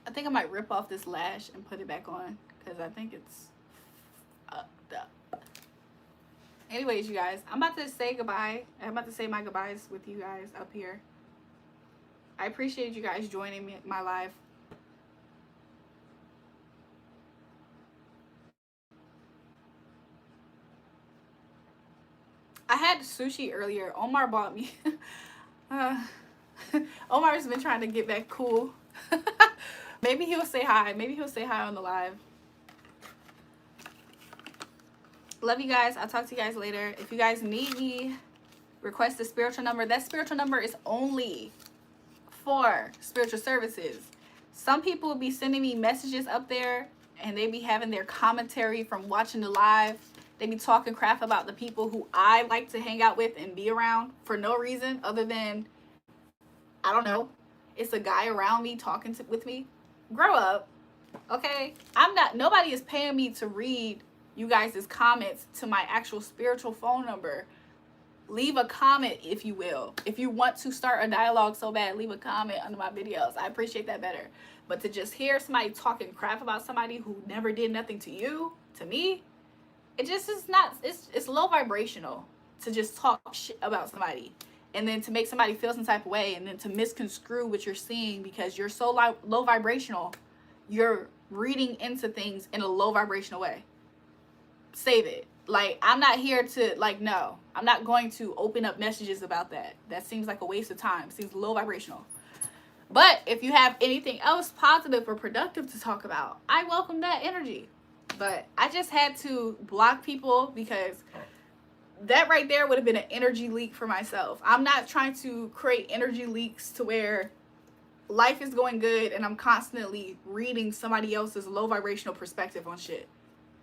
I think I might rip off this lash and put it back on because I think it's fucked up. Anyways, you guys, I'm about to say goodbye. I'm about to say my goodbyes with you guys up here. I appreciate you guys joining me my live. I had sushi earlier. Omar bought me. Omar's been trying to get back cool. Maybe he'll say hi. Maybe he'll say hi on the live. Love you guys. I'll talk to you guys later. If you guys need me, request a spiritual number. That spiritual number is only for spiritual services. Some people will be sending me messages up there and they be having their commentary from watching the live. They be talking crap about the people who I like to hang out with and be around for no reason other than, I don't know, it's a guy around me talking with me. Grow up, okay? Nobody is paying me to read you guys' comments to my actual spiritual phone number. Leave a comment, if you will. If you want to start a dialogue so bad, leave a comment under my videos. I appreciate that better. But to just hear somebody talking crap about somebody who never did nothing to you, to me, it just is not, it's low vibrational to just talk shit about somebody and then to make somebody feel some type of way and then to misconstrue what you're seeing because you're so low vibrational. You're reading into things in a low vibrational way. Save it. Like, I'm not here to, like, no, I'm not going to open up messages about that. That seems like a waste of time. It seems low vibrational. But if you have anything else positive or productive to talk about, I welcome that energy. But I just had to block people because that right there would have been an energy leak for myself. I'm not trying to create energy leaks to where life is going good and I'm constantly reading somebody else's low vibrational perspective on shit.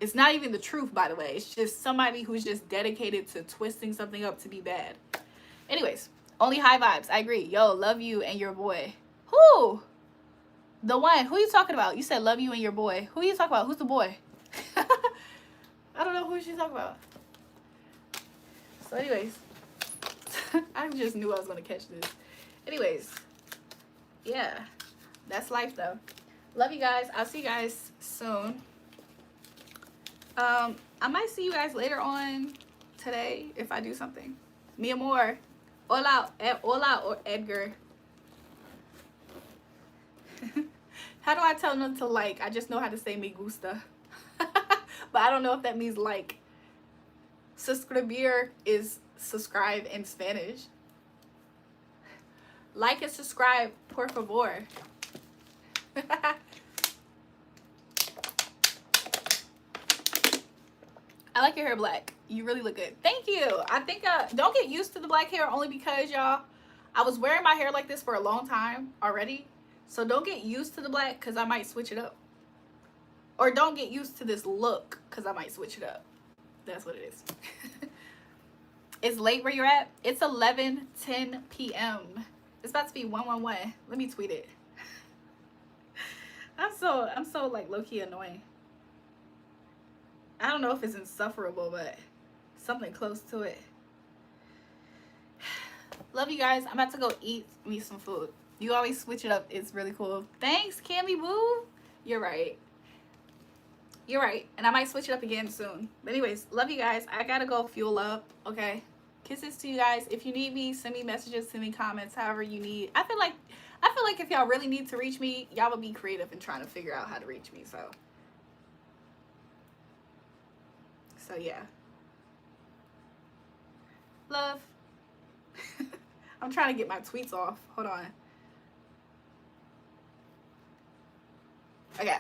It's not even the truth, by the way. It's just somebody who's just dedicated to twisting something up to be bad. Anyways, only high vibes. I agree. Yo, love you and your boy. Who? The one. Who you talking about? You said love you and your boy. Who you talking about? Who's the boy? I don't know who she's talking about. So anyways, I just knew I was going to catch this. Anyways, yeah, that's life though. Love you guys. I'll see you guys soon. I might see you guys later on today if I do something. Mi amor. Hola, hola, or Edgar. How do I tell them to like? I just know how to say me gusta. But I don't know if that means like. Suscribir is subscribe in Spanish. Like and subscribe, por favor. I like your hair black. You really look good. Thank you. I think don't get used to the black hair only because y'all, I was wearing my hair like this for a long time already. So don't get used to the black because I might switch it up. Or don't get used to this look because I might switch it up. That's what it is. It's late where you're at. It's 11:10 p.m. It's about to be 111. Let me tweet it. I'm so like low-key annoying. I don't know if it's insufferable, but something close to it. Love you guys. I'm about to go eat me some food. You always switch it up. It's really cool. Thanks, Cammy Boo. You're right. You're right. And I might switch it up again soon. But anyways, love you guys. I gotta go fuel up. Okay. Kisses to you guys. If you need me, send me messages, send me comments, however you need. I feel like if y'all really need to reach me, y'all will be creative in trying to figure out how to reach me. So yeah. Love. I'm trying to get my tweets off. Hold on. Okay.